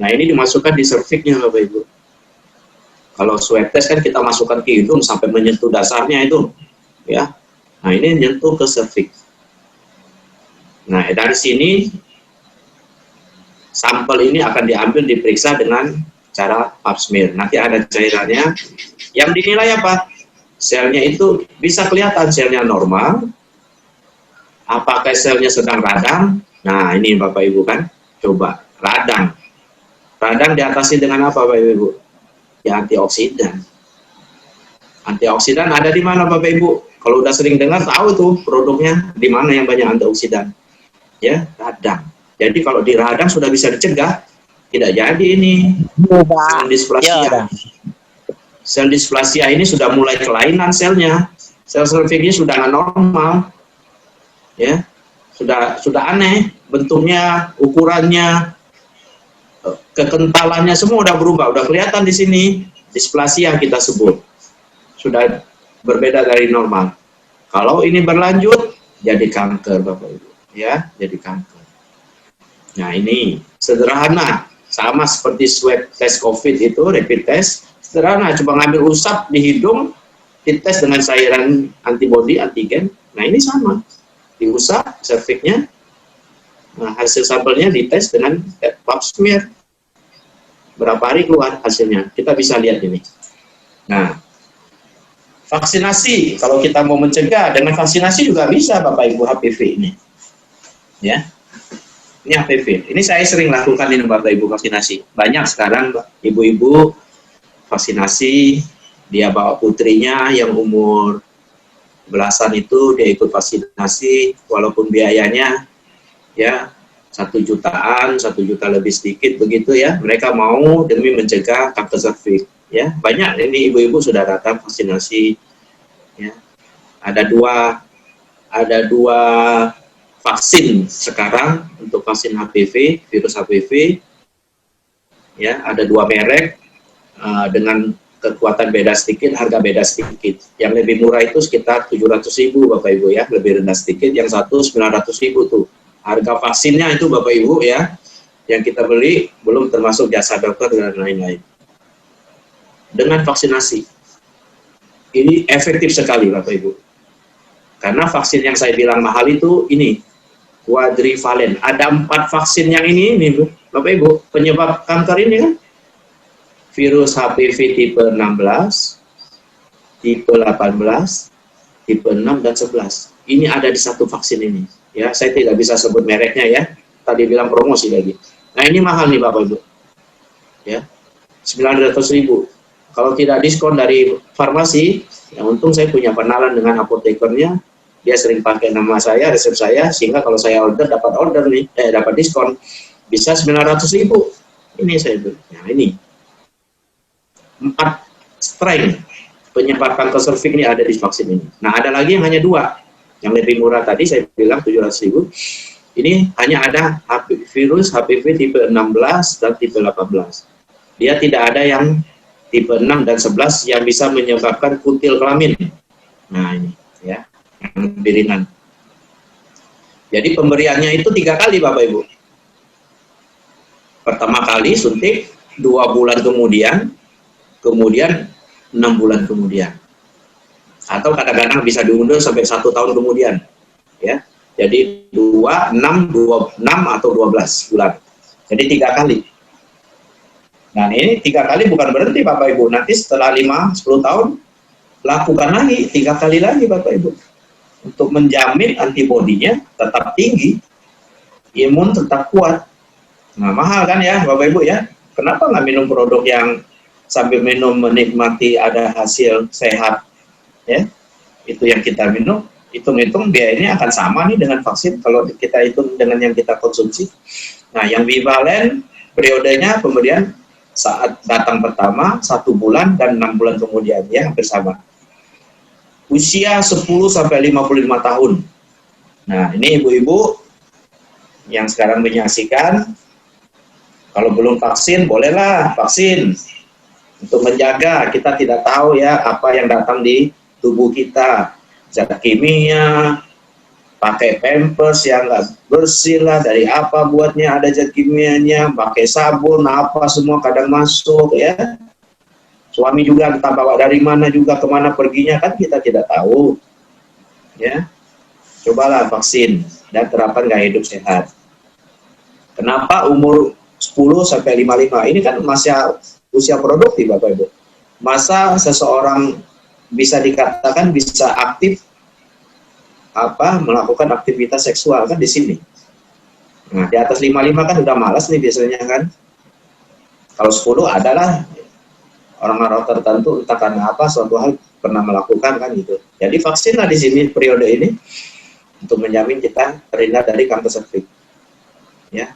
Nah ini dimasukkan di serviksnya Bapak Ibu. Kalau swab test kan kita masukkan ke hidung sampai menyentuh dasarnya itu, ya. Nah ini menyentuh ke serviks. Nah dari sini sampel ini akan diambil, diperiksa dengan cara pap smear. Nanti ada cairannya. Yang dinilai apa? Selnya itu bisa kelihatan selnya normal Apakah selnya sedang radang? Nah, ini Bapak Ibu kan, coba radang. Radang diatasi dengan apa Bapak Ibu? Ya antioksidan. Antioksidan ada di mana Bapak Ibu? Kalau udah sering dengar tahu tuh produknya di mana yang banyak antioksidan. Ya, radang. Jadi kalau di radang sudah bisa dicegah, tidak jadi ini sel displasia. Sel displasia ini sudah mulai kelainan selnya. Sel-sel fiknya sudah nggak normal. Ya, sudah aneh bentuknya, ukurannya, kekentalannya semua udah berubah, udah kelihatan di sini. Displasia kita sebut. Sudah berbeda dari normal. Kalau ini berlanjut jadi kanker Bapak Ibu, ya, jadi kanker. Nah, ini sederhana, sama seperti swab test COVID itu, rapid test, sederhana, cuma ngambil usap di hidung, dites dengan cairan antibody, antigen. Nah, ini sama. Diusap cerviknya, nah, hasil sampelnya dites dengan pap smear. Berapa hari keluar hasilnya, kita bisa lihat ini. Nah, vaksinasi, kalau kita mau mencegah dengan vaksinasi juga bisa Bapak Ibu HPV ini. Ya, ini HPV. Ini saya sering lakukan ini Bapak Ibu vaksinasi. Banyak sekarang ibu-ibu vaksinasi, dia bawa putrinya yang umur belasan itu dia ikut vaksinasi, walaupun biayanya ya 1 jutaan, 1 juta lebih sedikit begitu ya. Mereka mau demi mencegah kanker serviks. Ya, banyak ini ibu-ibu sudah datang vaksinasi. Ya, ada dua vaksin sekarang untuk vaksin HPV, virus HPV. Ya, ada 2 merek dengan kekuatan beda sedikit, harga beda sedikit. Yang lebih murah itu sekitar 700.000 Bapak Ibu ya, lebih rendah sedikit. Yang satu 900.000 tuh. Harga vaksinnya itu Bapak Ibu ya, yang kita beli belum termasuk jasa dokter dan lain-lain. Dengan vaksinasi, ini efektif sekali Bapak Ibu. Karena vaksin yang saya bilang mahal itu ini, quadrivalent. Ada 4 vaksin yang ini Bapak Ibu, penyebab kanker ini kan. Virus HPV tipe 16, tipe 18, tipe 6 dan 11. Ini ada di satu vaksin ini. Ya, saya tidak bisa sebut mereknya ya. Tadi bilang promosi lagi. Nah, ini mahal nih Bapak Ibu. Ya. 900.000. Kalau tidak diskon dari farmasi, ya untung saya punya kenalan dengan apotekernya. Dia sering pakai nama saya, resep saya, sehingga kalau saya dapat order nih, dapat diskon bisa 900.000. Ini saya beli. Nah, ini 4 strain penyebab kanker serviks ini ada di vaksin ini. Nah, ada lagi yang hanya 2. Yang lebih murah tadi saya bilang 700.000. Ini hanya ada virus HPV tipe 16 dan tipe 18. Dia tidak ada yang tipe 6 dan 11 yang bisa menyebabkan kutil kelamin. Nah, ini ya, yang lebih ringan. Jadi pemberiannya itu 3 kali Bapak Ibu. Pertama kali suntik 2 bulan kemudian 6 bulan kemudian, atau kadang-kadang bisa diundur sampai 1 tahun kemudian, ya. Jadi 2, 6 atau 12 bulan. Jadi 3 kali. Nah, ini 3 kali bukan berhenti Bapak Ibu. Nanti setelah 5-10 tahun lakukan lagi 3 kali lagi Bapak Ibu, untuk menjamin antibodinya tetap tinggi, imun tetap kuat. Nah, mahal kan ya Bapak Ibu ya. Kenapa nggak minum produk yang sambil minum menikmati ada hasil sehat, ya? Itu yang kita minum, hitung-hitung biayanya akan sama nih dengan vaksin kalau kita hitung dengan yang kita konsumsi. Nah, yang bivalen periodenya pemberian saat datang pertama 1 bulan dan 6 bulan kemudian, ya, hampir sama. Usia 10 sampai 55 tahun. Nah, ini ibu-ibu yang sekarang menyaksikan, kalau belum vaksin bolehlah vaksin. Untuk menjaga, kita tidak tahu ya apa yang datang di tubuh kita. Zat kimia, pakai pampers yang nggak bersih lah, dari apa buatnya ada zat kimianya, pakai sabun, apa semua kadang masuk ya. Suami juga kita bawa dari mana juga, kemana perginya, kan kita tidak tahu. Ya, cobalah vaksin dan terapkan gaya hidup sehat. Kenapa umur 10 sampai 55? Ini kan masih usia produktif Bapak Ibu. Masa seseorang bisa dikatakan bisa aktif melakukan aktivitas seksual kan di sini. Nah, di atas 55 kan udah malas nih biasanya kan. Kalau 10 adalah orang-orang tertentu entah karena apa suatu hal pernah melakukan kan gitu. Jadi vaksinlah di sini periode ini untuk menjamin kita terhindar dari kanker serviks. Ya.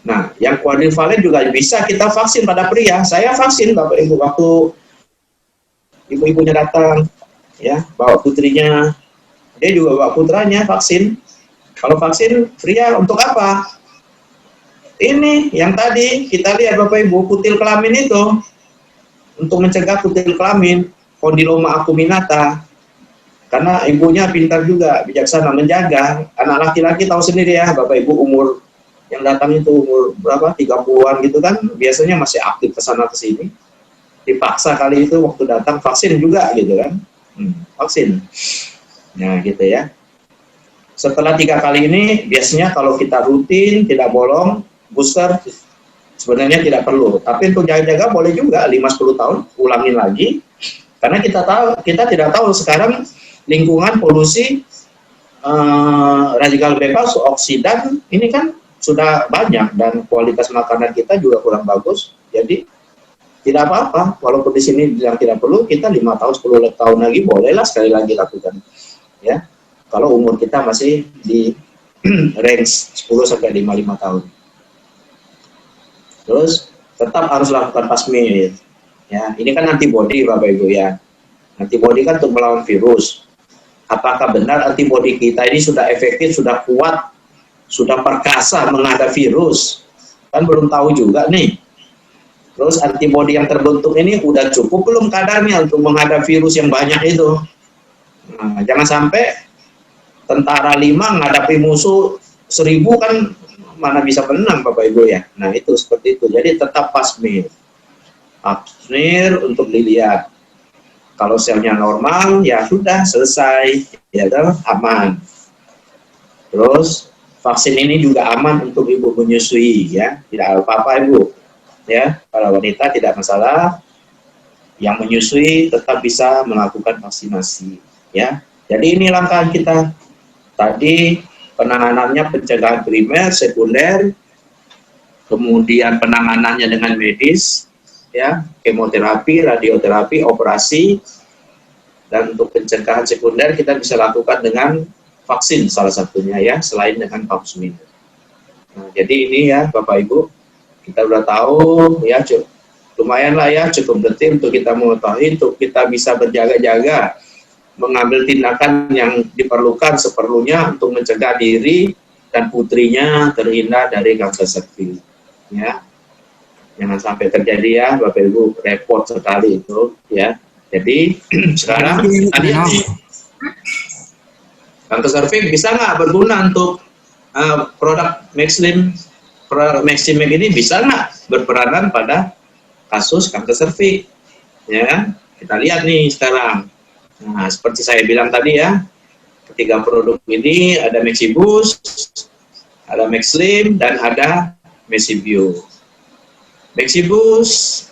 Nah, yang kuadrivalen juga bisa kita vaksin pada pria. Saya vaksin Bapak Ibu waktu ibu-ibunya datang, ya, bawa putrinya, dia juga bawa putranya vaksin. Kalau vaksin pria untuk apa? Ini yang tadi kita lihat Bapak Ibu, kutil kelamin itu untuk mencegah kutil kelamin, kondiloma acuminata. Karena ibunya pintar juga, bijaksana menjaga. Anak laki-laki tahu sendiri ya, Bapak Ibu, umur yang datang itu umur berapa? 30-an gitu kan, biasanya masih aktif ke sana ke sini. Dipaksa kali itu waktu datang vaksin juga gitu kan. Vaksin. Nah, gitu ya. Setelah 3 kali ini biasanya kalau kita rutin tidak bolong, booster sebenarnya tidak perlu. Tapi untuk jaga-jaga boleh juga 5-10 tahun ulangin lagi. Karena kita tidak tahu sekarang lingkungan polusi radikal bebas, oksidan ini kan sudah banyak dan kualitas makanan kita juga kurang bagus. Jadi tidak apa-apa, walaupun di sini bilang tidak perlu, kita 5 tahun, 10 tahun lagi bolehlah sekali lagi lakukan. Ya, kalau umur kita masih di range 10-55 tahun. Terus tetap harus lakukan plasmid. Ya, ini kan antibody Bapak Ibu ya. Antibody kan untuk melawan virus. Apakah benar antibody kita ini sudah efektif, sudah kuat, sudah perkasa menghadapi virus? Kan belum tahu juga nih. Terus antibody yang terbentuk ini udah cukup belum kadarnya untuk menghadapi virus yang banyak itu? Nah, jangan sampai tentara 5 menghadapi musuh 1000 kan mana bisa menang Bapak Ibu ya. Nah, itu seperti itu. Jadi tetap plasmid. Plasmid untuk dilihat. Kalau selnya normal ya sudah selesai, ya kan, aman. Terus vaksin ini juga aman untuk ibu menyusui ya. Tidak apa-apa Ibu. Ya, para wanita tidak masalah. Yang menyusui tetap bisa melakukan vaksinasi ya. Jadi ini langkah kita. Tadi penanganannya pencegahan primer, sekunder, kemudian penanganannya dengan medis, ya, kemoterapi, radioterapi, operasi, dan untuk pencegahan sekunder kita bisa lakukan dengan vaksin salah satunya ya, selain dengan plasmid. Nah, jadi ini ya Bapak Ibu, kita udah tahu ya, lumayan lah ya, cukup detil untuk kita mengetahui, untuk kita bisa berjaga-jaga, mengambil tindakan yang diperlukan seperlunya untuk mencegah diri dan putrinya terhindar dari kanker serviks. Ya, jangan sampai terjadi ya, Bapak Ibu, repot sekali itu ya. Jadi sekarang tadi kanker serviks bisa nggak berguna untuk produk Maximec ini, bisa nggak berperanan pada kasus kanker serviks? Ya, kita lihat nih sekarang. Nah, seperti saya bilang tadi ya, ketiga produk ini ada Maxibus, ada Maxslim, dan ada Maxibio. Maxibus,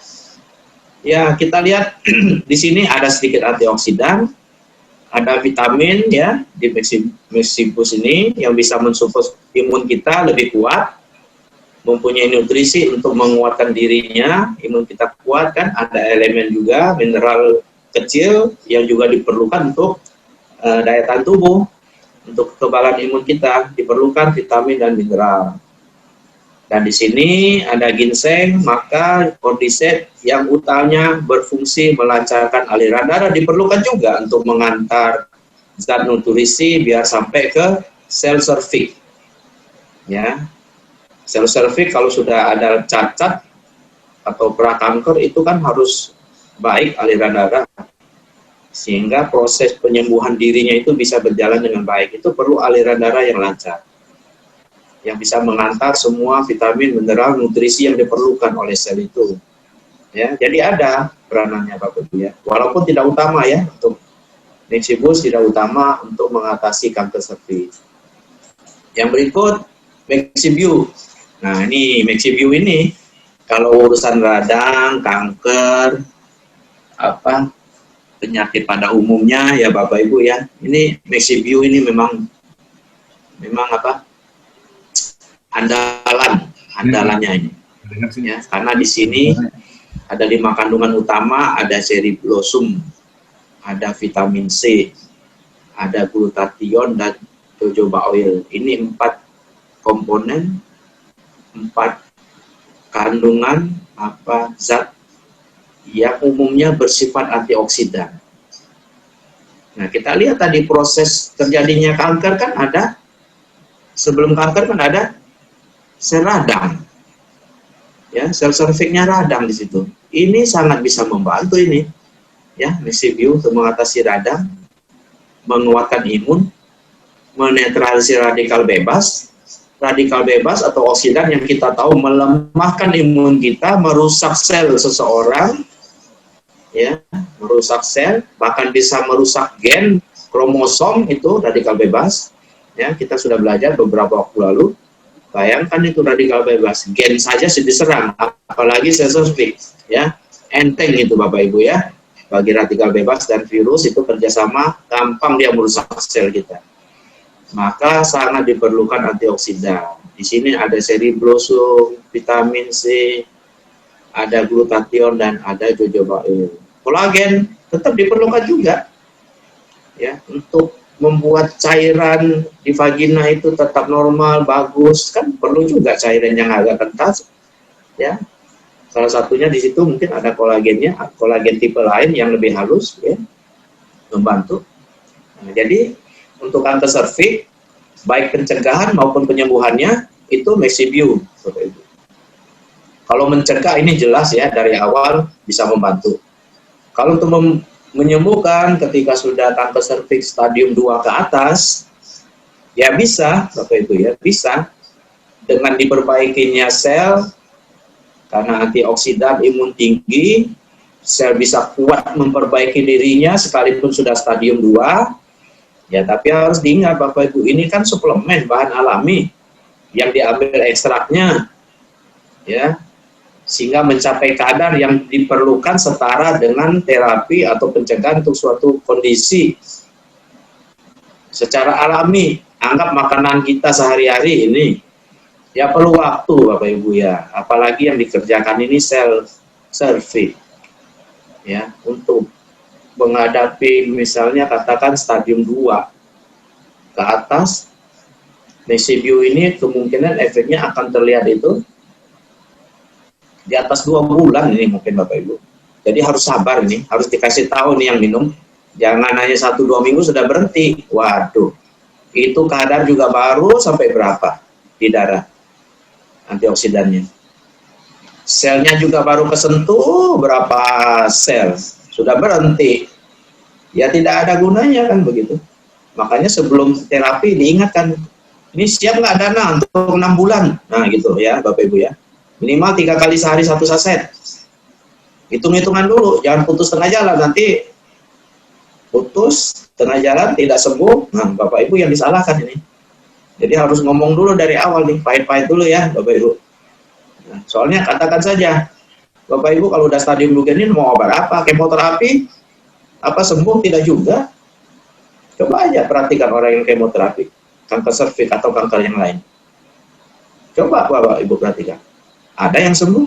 ya kita lihat di sini ada sedikit antioksidan, ada vitamin ya di Maxibus ini yang bisa mensupport imun kita lebih kuat, mempunyai nutrisi untuk menguatkan dirinya, imun kita kuat kan, ada elemen juga mineral kecil yang juga diperlukan untuk daya tahan tubuh, untuk kekebalan imun kita diperlukan vitamin dan mineral. Dan di sini ada ginseng, maka cordyceps yang utamanya berfungsi melancarkan aliran darah diperlukan juga untuk mengantar zat nutrisi biar sampai ke sel serviks. Ya, sel serviks kalau sudah ada cacat atau prakanker itu kan harus baik aliran darah, sehingga proses penyembuhan dirinya itu bisa berjalan dengan baik. Itu perlu aliran darah yang lancar, yang bisa mengantar semua vitamin, mineral, nutrisi yang diperlukan oleh sel itu. Ya, jadi ada peranannya Bapak Ibu ya. Walaupun tidak utama ya, untuk Maxibus tidak utama untuk mengatasi kanker serviks. Yang berikut Maxibio. Nah, ini Maxibio ini kalau urusan radang, kanker, penyakit pada umumnya ya Bapak Ibu ya. Ini Mexibio ini memang apa? Andalannya ini. Ya, karena di sini ada 5 kandungan utama, ada cereblosum, ada vitamin C, ada glutathione dan jojoba oil. Ini 4 komponen, 4 kandungan zat yang umumnya bersifat antioksidan. Nah, kita lihat tadi proses terjadinya kanker kan ada, sebelum kanker kan ada sel radang. Ya, sel serviksnya radang di situ. Ini sangat bisa membantu ini. Ya, Mexibio untuk mengatasi radang, menguatkan imun, menetralisir radikal bebas. Radikal bebas atau oksidan yang kita tahu melemahkan imun kita, merusak sel seseorang, ya, merusak sel, bahkan bisa merusak gen, kromosom, itu radikal bebas. Ya, kita sudah belajar beberapa waktu lalu. Bayangkan itu radikal bebas, gen saja diserang, apalagi sel serviks, ya, enteng itu Bapak Ibu ya. Bagi radikal bebas dan virus itu kerjasama, gampang dia merusak sel kita. Maka sangat diperlukan antioksidan. Di sini ada cereblosum, vitamin C, ada glutathione dan ada jojoba oil. Kolagen tetap diperlukan juga, ya, untuk membuat cairan di vagina itu tetap normal, bagus, kan perlu juga cairan yang agak kental, ya. Salah satunya di situ mungkin ada kolagennya, kolagen tipe lain yang lebih halus, ya, membantu. Nah, jadi untuk kanker serviks, baik pencegahan maupun penyembuhannya itu Mexibio, Bapak Ibu. Kalau mencegah ini jelas ya dari awal bisa membantu. Kalau untuk menyembuhkan ketika sudah kanker serviks stadium 2 ke atas, ya bisa, Bapak Ibu ya, bisa dengan diperbaikinya sel karena antioksidan imun tinggi, sel bisa kuat memperbaiki dirinya sekalipun sudah stadium 2. Ya, tapi harus diingat Bapak Ibu, ini kan suplemen bahan alami yang diambil ekstraknya, ya, sehingga mencapai kadar yang diperlukan setara dengan terapi atau pencegahan untuk suatu kondisi. Secara alami, anggap makanan kita sehari-hari ini, ya perlu waktu Bapak Ibu ya, apalagi yang dikerjakan ini sel serviks, ya, untuk menghadapi misalnya katakan stadium 2 ke atas, Mexibio ini kemungkinan efeknya akan terlihat itu di atas 2 bulan ini mungkin Bapak Ibu. Jadi harus sabar ini, harus dikasih tahu nih yang minum, jangan hanya 1-2 minggu sudah berhenti. Waduh, itu kadar juga baru sampai berapa di darah antioksidannya. Selnya juga baru kesentuh berapa sel, sudah berhenti, ya tidak ada gunanya kan begitu. Makanya sebelum terapi diingatkan, ini siap nggak dana untuk 6 bulan, nah gitu ya Bapak Ibu ya, minimal 3 kali sehari 1 saset. Hitung-hitungan dulu, jangan putus tengah jalan, nanti putus tengah jalan tidak sembuh, nah Bapak Ibu yang disalahkan ini. Jadi harus ngomong dulu dari awal nih, pahit-pahit dulu ya Bapak Ibu. Nah, soalnya katakan saja, Bapak Ibu kalau udah stadium begini mau obat apa? Kemoterapi? Apa sembuh? Tidak juga. Coba aja perhatikan orang yang kemoterapi, kanker serviks atau kanker yang lain. Coba Bapak Ibu perhatikan. Ada yang sembuh.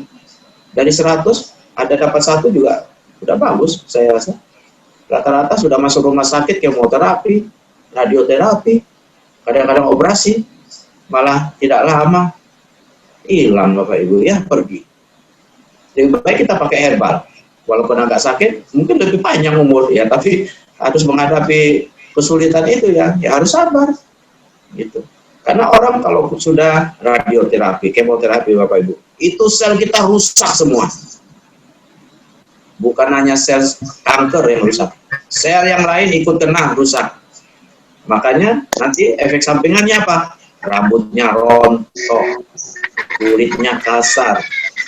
Dari 100, ada dapat 1 juga. Udah bagus, saya rasa. Rata-rata sudah masuk rumah sakit, kemoterapi, radioterapi, kadang-kadang operasi, malah tidak lama hilang Bapak Ibu ya, pergi. Lebih baik kita pakai herbal, walaupun agak sakit, mungkin lebih panjang umur ya, tapi harus menghadapi kesulitan itu ya harus sabar, gitu. Karena orang kalau sudah radioterapi, kemoterapi Bapak Ibu, itu sel kita rusak semua. Bukan hanya sel kanker yang rusak, sel yang lain ikut kena rusak. Makanya nanti efek sampingannya apa? Rambutnya rontok, kulitnya kasar,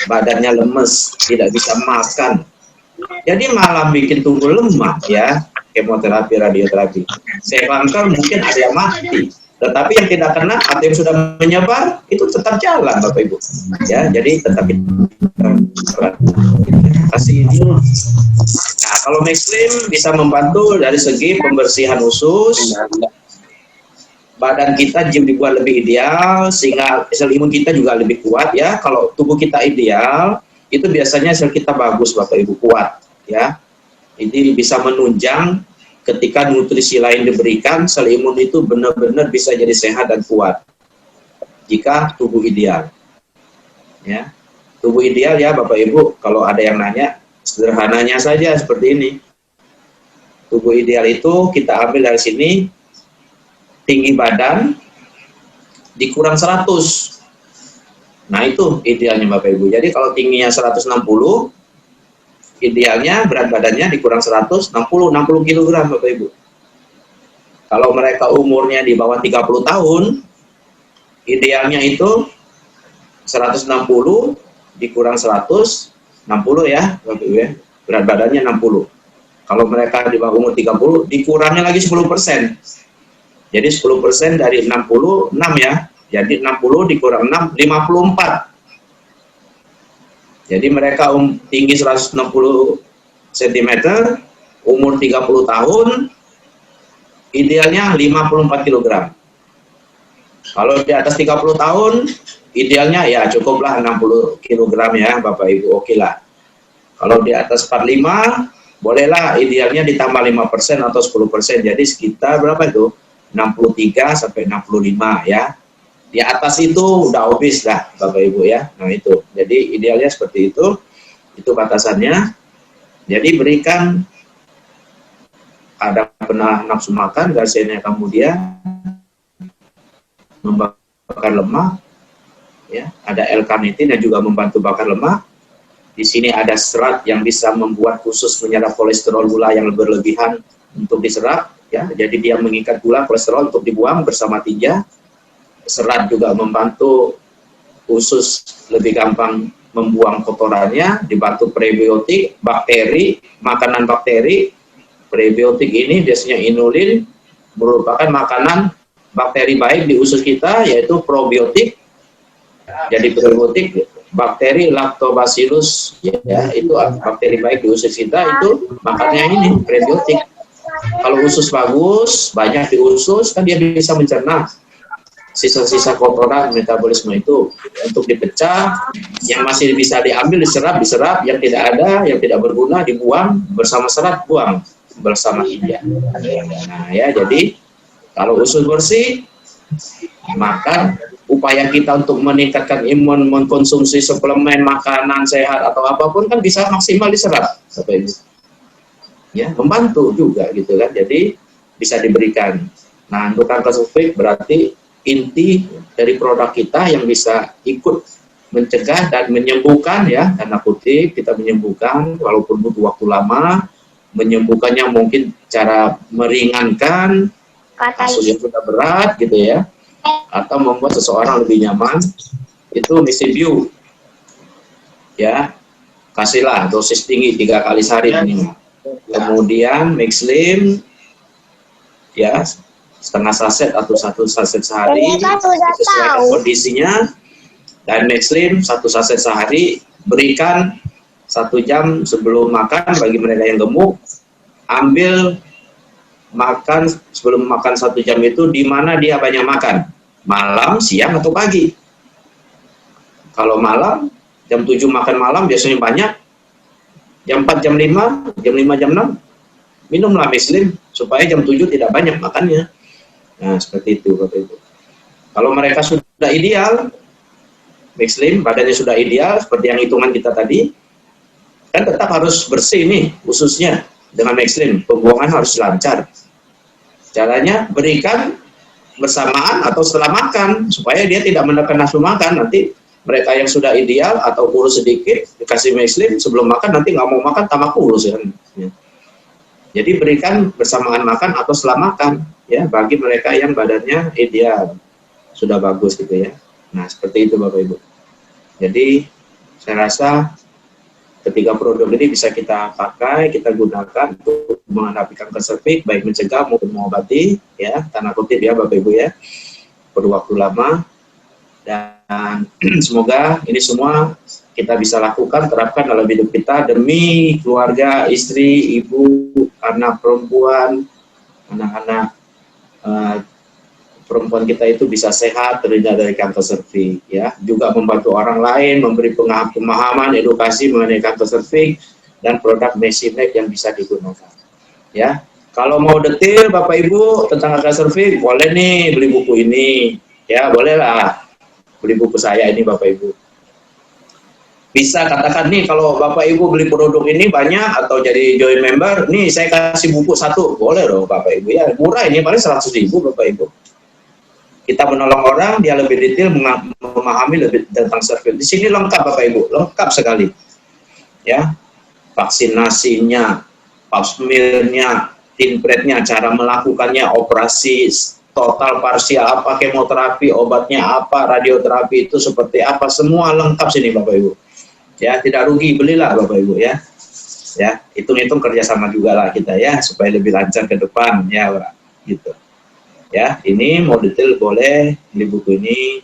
badannya lemes, tidak bisa makan. Jadi malah bikin tubuh lemah ya, kemoterapi, radioterapi. Sel kanker mungkin ada yang mati, Tetapi yang tidak kena atau yang sudah menyebar itu tetap jalan Bapak Ibu. Ya, jadi tetap kita kasih dulu. Nah, kalau Maxlim bisa membantu dari segi pembersihan usus, badan kita dibuat lebih ideal sehingga sel imun kita juga lebih kuat ya. Kalau tubuh kita ideal, itu biasanya sel kita bagus Bapak Ibu, kuat ya. Ini bisa menunjang ketika nutrisi lain diberikan, sel imun itu benar-benar bisa jadi sehat dan kuat jika tubuh ideal. Ya. Tubuh ideal ya Bapak Ibu, kalau ada yang nanya, sederhananya saja seperti ini. Tubuh ideal itu kita ambil dari sini, tinggi badan dikurang 100. Nah itu idealnya Bapak Ibu. Jadi kalau tingginya 160, idealnya berat badannya dikurang 160 kg Bapak Ibu. Kalau mereka umurnya di bawah 30 tahun, idealnya itu 160 dikurang 160 ya Bapak Ibu ya. Berat badannya 60. Kalau mereka di bawah umur 30, dikurangnya lagi 10%. Jadi 10% dari 60, 6 ya. Jadi 60 dikurang 6, 54. Jadi mereka tinggi 160 cm, umur 30 tahun, idealnya 54 kg. Kalau di atas 30 tahun, idealnya ya cukuplah 60 kg ya Bapak Ibu, oke lah. Kalau di atas 45, bolehlah idealnya ditambah 5% atau 10%. Jadi sekitar berapa itu? 63 sampai 65 ya. Di atas itu udah obes lah Bapak Ibu ya. Nah itu, jadi idealnya seperti itu batasannya. Jadi berikan, ada pernah nafsu makan, gasnya kemudian membakar lemak, ya. Ada L-karnitin yang juga membantu bakar lemak. Di sini ada serat yang bisa membuat khusus menyerap kolesterol gula yang berlebihan untuk diserap, ya. Jadi dia mengikat gula kolesterol untuk dibuang bersama tinja. Serat juga membantu usus lebih gampang membuang kotorannya, dibantu prebiotik, bakteri, makanan bakteri. Prebiotik ini biasanya inulin, merupakan makanan bakteri baik di usus kita, yaitu probiotik. Jadi probiotik, bakteri lactobacillus, ya, itu bakteri baik di usus kita, itu makannya ini, prebiotik. Kalau usus bagus, banyak di usus, kan dia bisa mencerna sisa-sisa kotoran metabolisme itu untuk dipecah, yang masih bisa diambil diserap, yang tidak ada, yang tidak berguna dibuang bersama serat, buang bersama tinja. Nah ya, jadi kalau usus bersih, maka upaya kita untuk meningkatkan imun, mengkonsumsi suplemen makanan sehat atau apapun kan bisa maksimal diserap, Bapak Ibu. Ya, membantu juga gitu kan. Jadi bisa diberikan. Nah, untuk kanker cervix berarti inti dari produk kita yang bisa ikut mencegah dan menyembuhkan, ya, tanda kutip kita menyembuhkan walaupun butuh waktu lama, menyembuhkannya mungkin cara meringankan kasus yang sudah berat gitu ya, atau membuat seseorang lebih nyaman, itu Misibiu, ya, kasihlah dosis tinggi 3 kali sehari minimal. Kemudian Maxlim, ya, setengah saset atau 1 saset sehari sesuai kondisinya, dan Maxlim 1 saset sehari. Berikan 1 jam sebelum makan bagi mereka yang gemuk. Ambil makan sebelum makan 1 jam itu di mana dia banyak makan, malam, siang, atau pagi. Kalau malam, jam 7 makan malam biasanya banyak, jam 4, jam 5, jam 5, jam 6, minumlah Maxlim supaya jam 7 tidak banyak makannya. Nah, seperti itu Bapak Ibu. Kalau mereka sudah ideal, Maxlim, badannya sudah ideal, seperti yang hitungan kita tadi, kan tetap harus bersih nih ususnya dengan Maxlim, pembuangan harus lancar. Caranya berikan bersamaan atau setelah makan, supaya dia tidak menekan nafsu makan. Nanti mereka yang sudah ideal atau kurus sedikit, dikasih Maxlim sebelum makan, nanti nggak mau makan, tambah kurus ya. Jadi berikan bersamaan makan atau setelah makan, ya, bagi mereka yang badannya ideal, sudah bagus gitu ya. Nah, seperti itu Bapak Ibu. Jadi saya rasa ketiga produk ini bisa kita pakai, kita gunakan untuk menghadapi kanker cervix, baik mencegah maupun mengobati, ya, tanda kutip ya Bapak Ibu ya. perlu waktu lama, dan semoga ini semua kita bisa lakukan, terapkan dalam hidup kita demi keluarga, istri, ibu, anak perempuan, anak-anak perempuan kita itu bisa sehat, terhindar dari kanker serviks, ya. Juga membantu orang lain, memberi pemahaman, edukasi mengenai kanker serviks dan produk Mesimax yang bisa digunakan, ya. Kalau mau detail Bapak Ibu tentang kanker serviks, boleh nih beli buku ini, ya, bolehlah beli buku saya ini Bapak Ibu. Bisa katakan nih kalau Bapak Ibu beli produk ini banyak atau jadi join member, nih saya kasih buku satu, boleh dong Bapak Ibu, ya, murah ini, paling 100.000 Bapak Ibu. Kita menolong orang, dia lebih detail, memahami lebih tentang serviks. Di sini lengkap Bapak Ibu, lengkap sekali, ya, vaksinasinya, pap smear-nya, tinprednya, cara melakukannya, operasi total parsial apa, kemoterapi, obatnya apa, radioterapi itu seperti apa, semua lengkap sini Bapak Ibu. Ya, tidak rugi, belilah Bapak Ibu, ya. Ya, hitung-hitung kerjasama juga lah kita, ya, supaya lebih lancar ke depan, ya Pak, gitu. Ya, ini mau detail boleh, beli buku ini,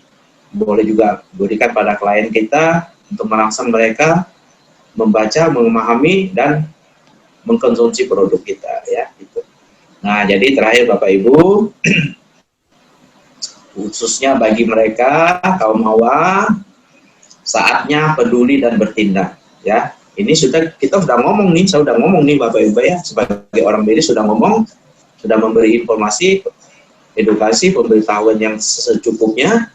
boleh juga berikan pada klien kita untuk merangsang mereka membaca, memahami, dan mengkonsumsi produk kita, ya, gitu. Nah, jadi terakhir Bapak Ibu, khususnya bagi mereka kaum hawa, saatnya peduli dan bertindak, ya. Ini kita sudah ngomong nih, saya sudah ngomong nih Bapak Ibu, ya, sebagai orang medis sudah ngomong, sudah memberi informasi, edukasi, pemberitahuan yang secukupnya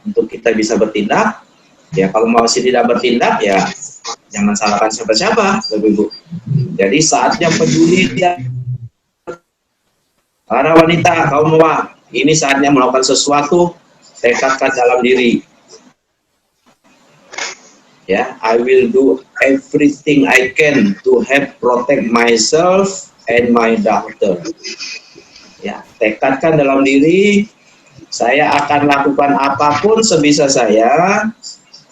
untuk kita bisa bertindak. Ya, kalau masih tidak bertindak, ya jangan salahkan siapa-siapa Bapak Ibu. Jadi saatnya peduli dia. Para wanita, kaum hawa, ini saatnya melakukan sesuatu, tekadkan dalam diri. Ya, I will do everything I can to help protect myself and my daughter. Ya, tekadkan dalam diri, saya akan lakukan apapun sebisa saya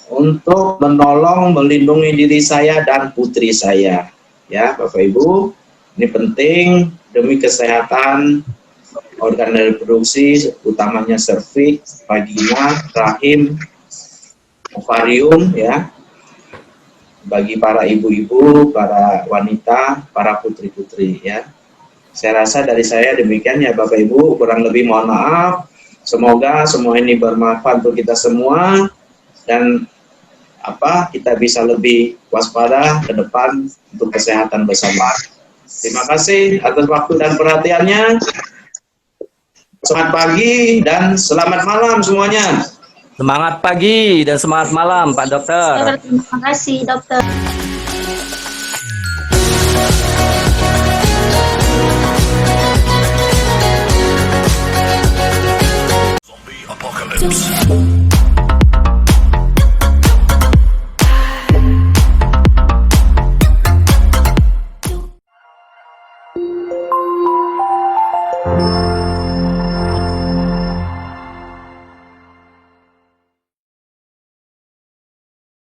untuk menolong, melindungi diri saya dan putri saya. Ya, Bapak Ibu, ini penting demi kesehatan organ reproduksi, utamanya serviks, vagina, rahim, ovarium, ya. Bagi para ibu-ibu, para wanita, para putri-putri, ya. Saya rasa dari saya demikian ya Bapak Ibu, kurang lebih mohon maaf. Semoga semua ini bermanfaat untuk kita semua dan kita bisa lebih waspada ke depan untuk kesehatan bersama. Terima kasih atas waktu dan perhatiannya. Selamat pagi dan selamat malam semuanya. Semangat pagi dan semangat malam Pak Dokter. Terima kasih dokter. Apocalypse.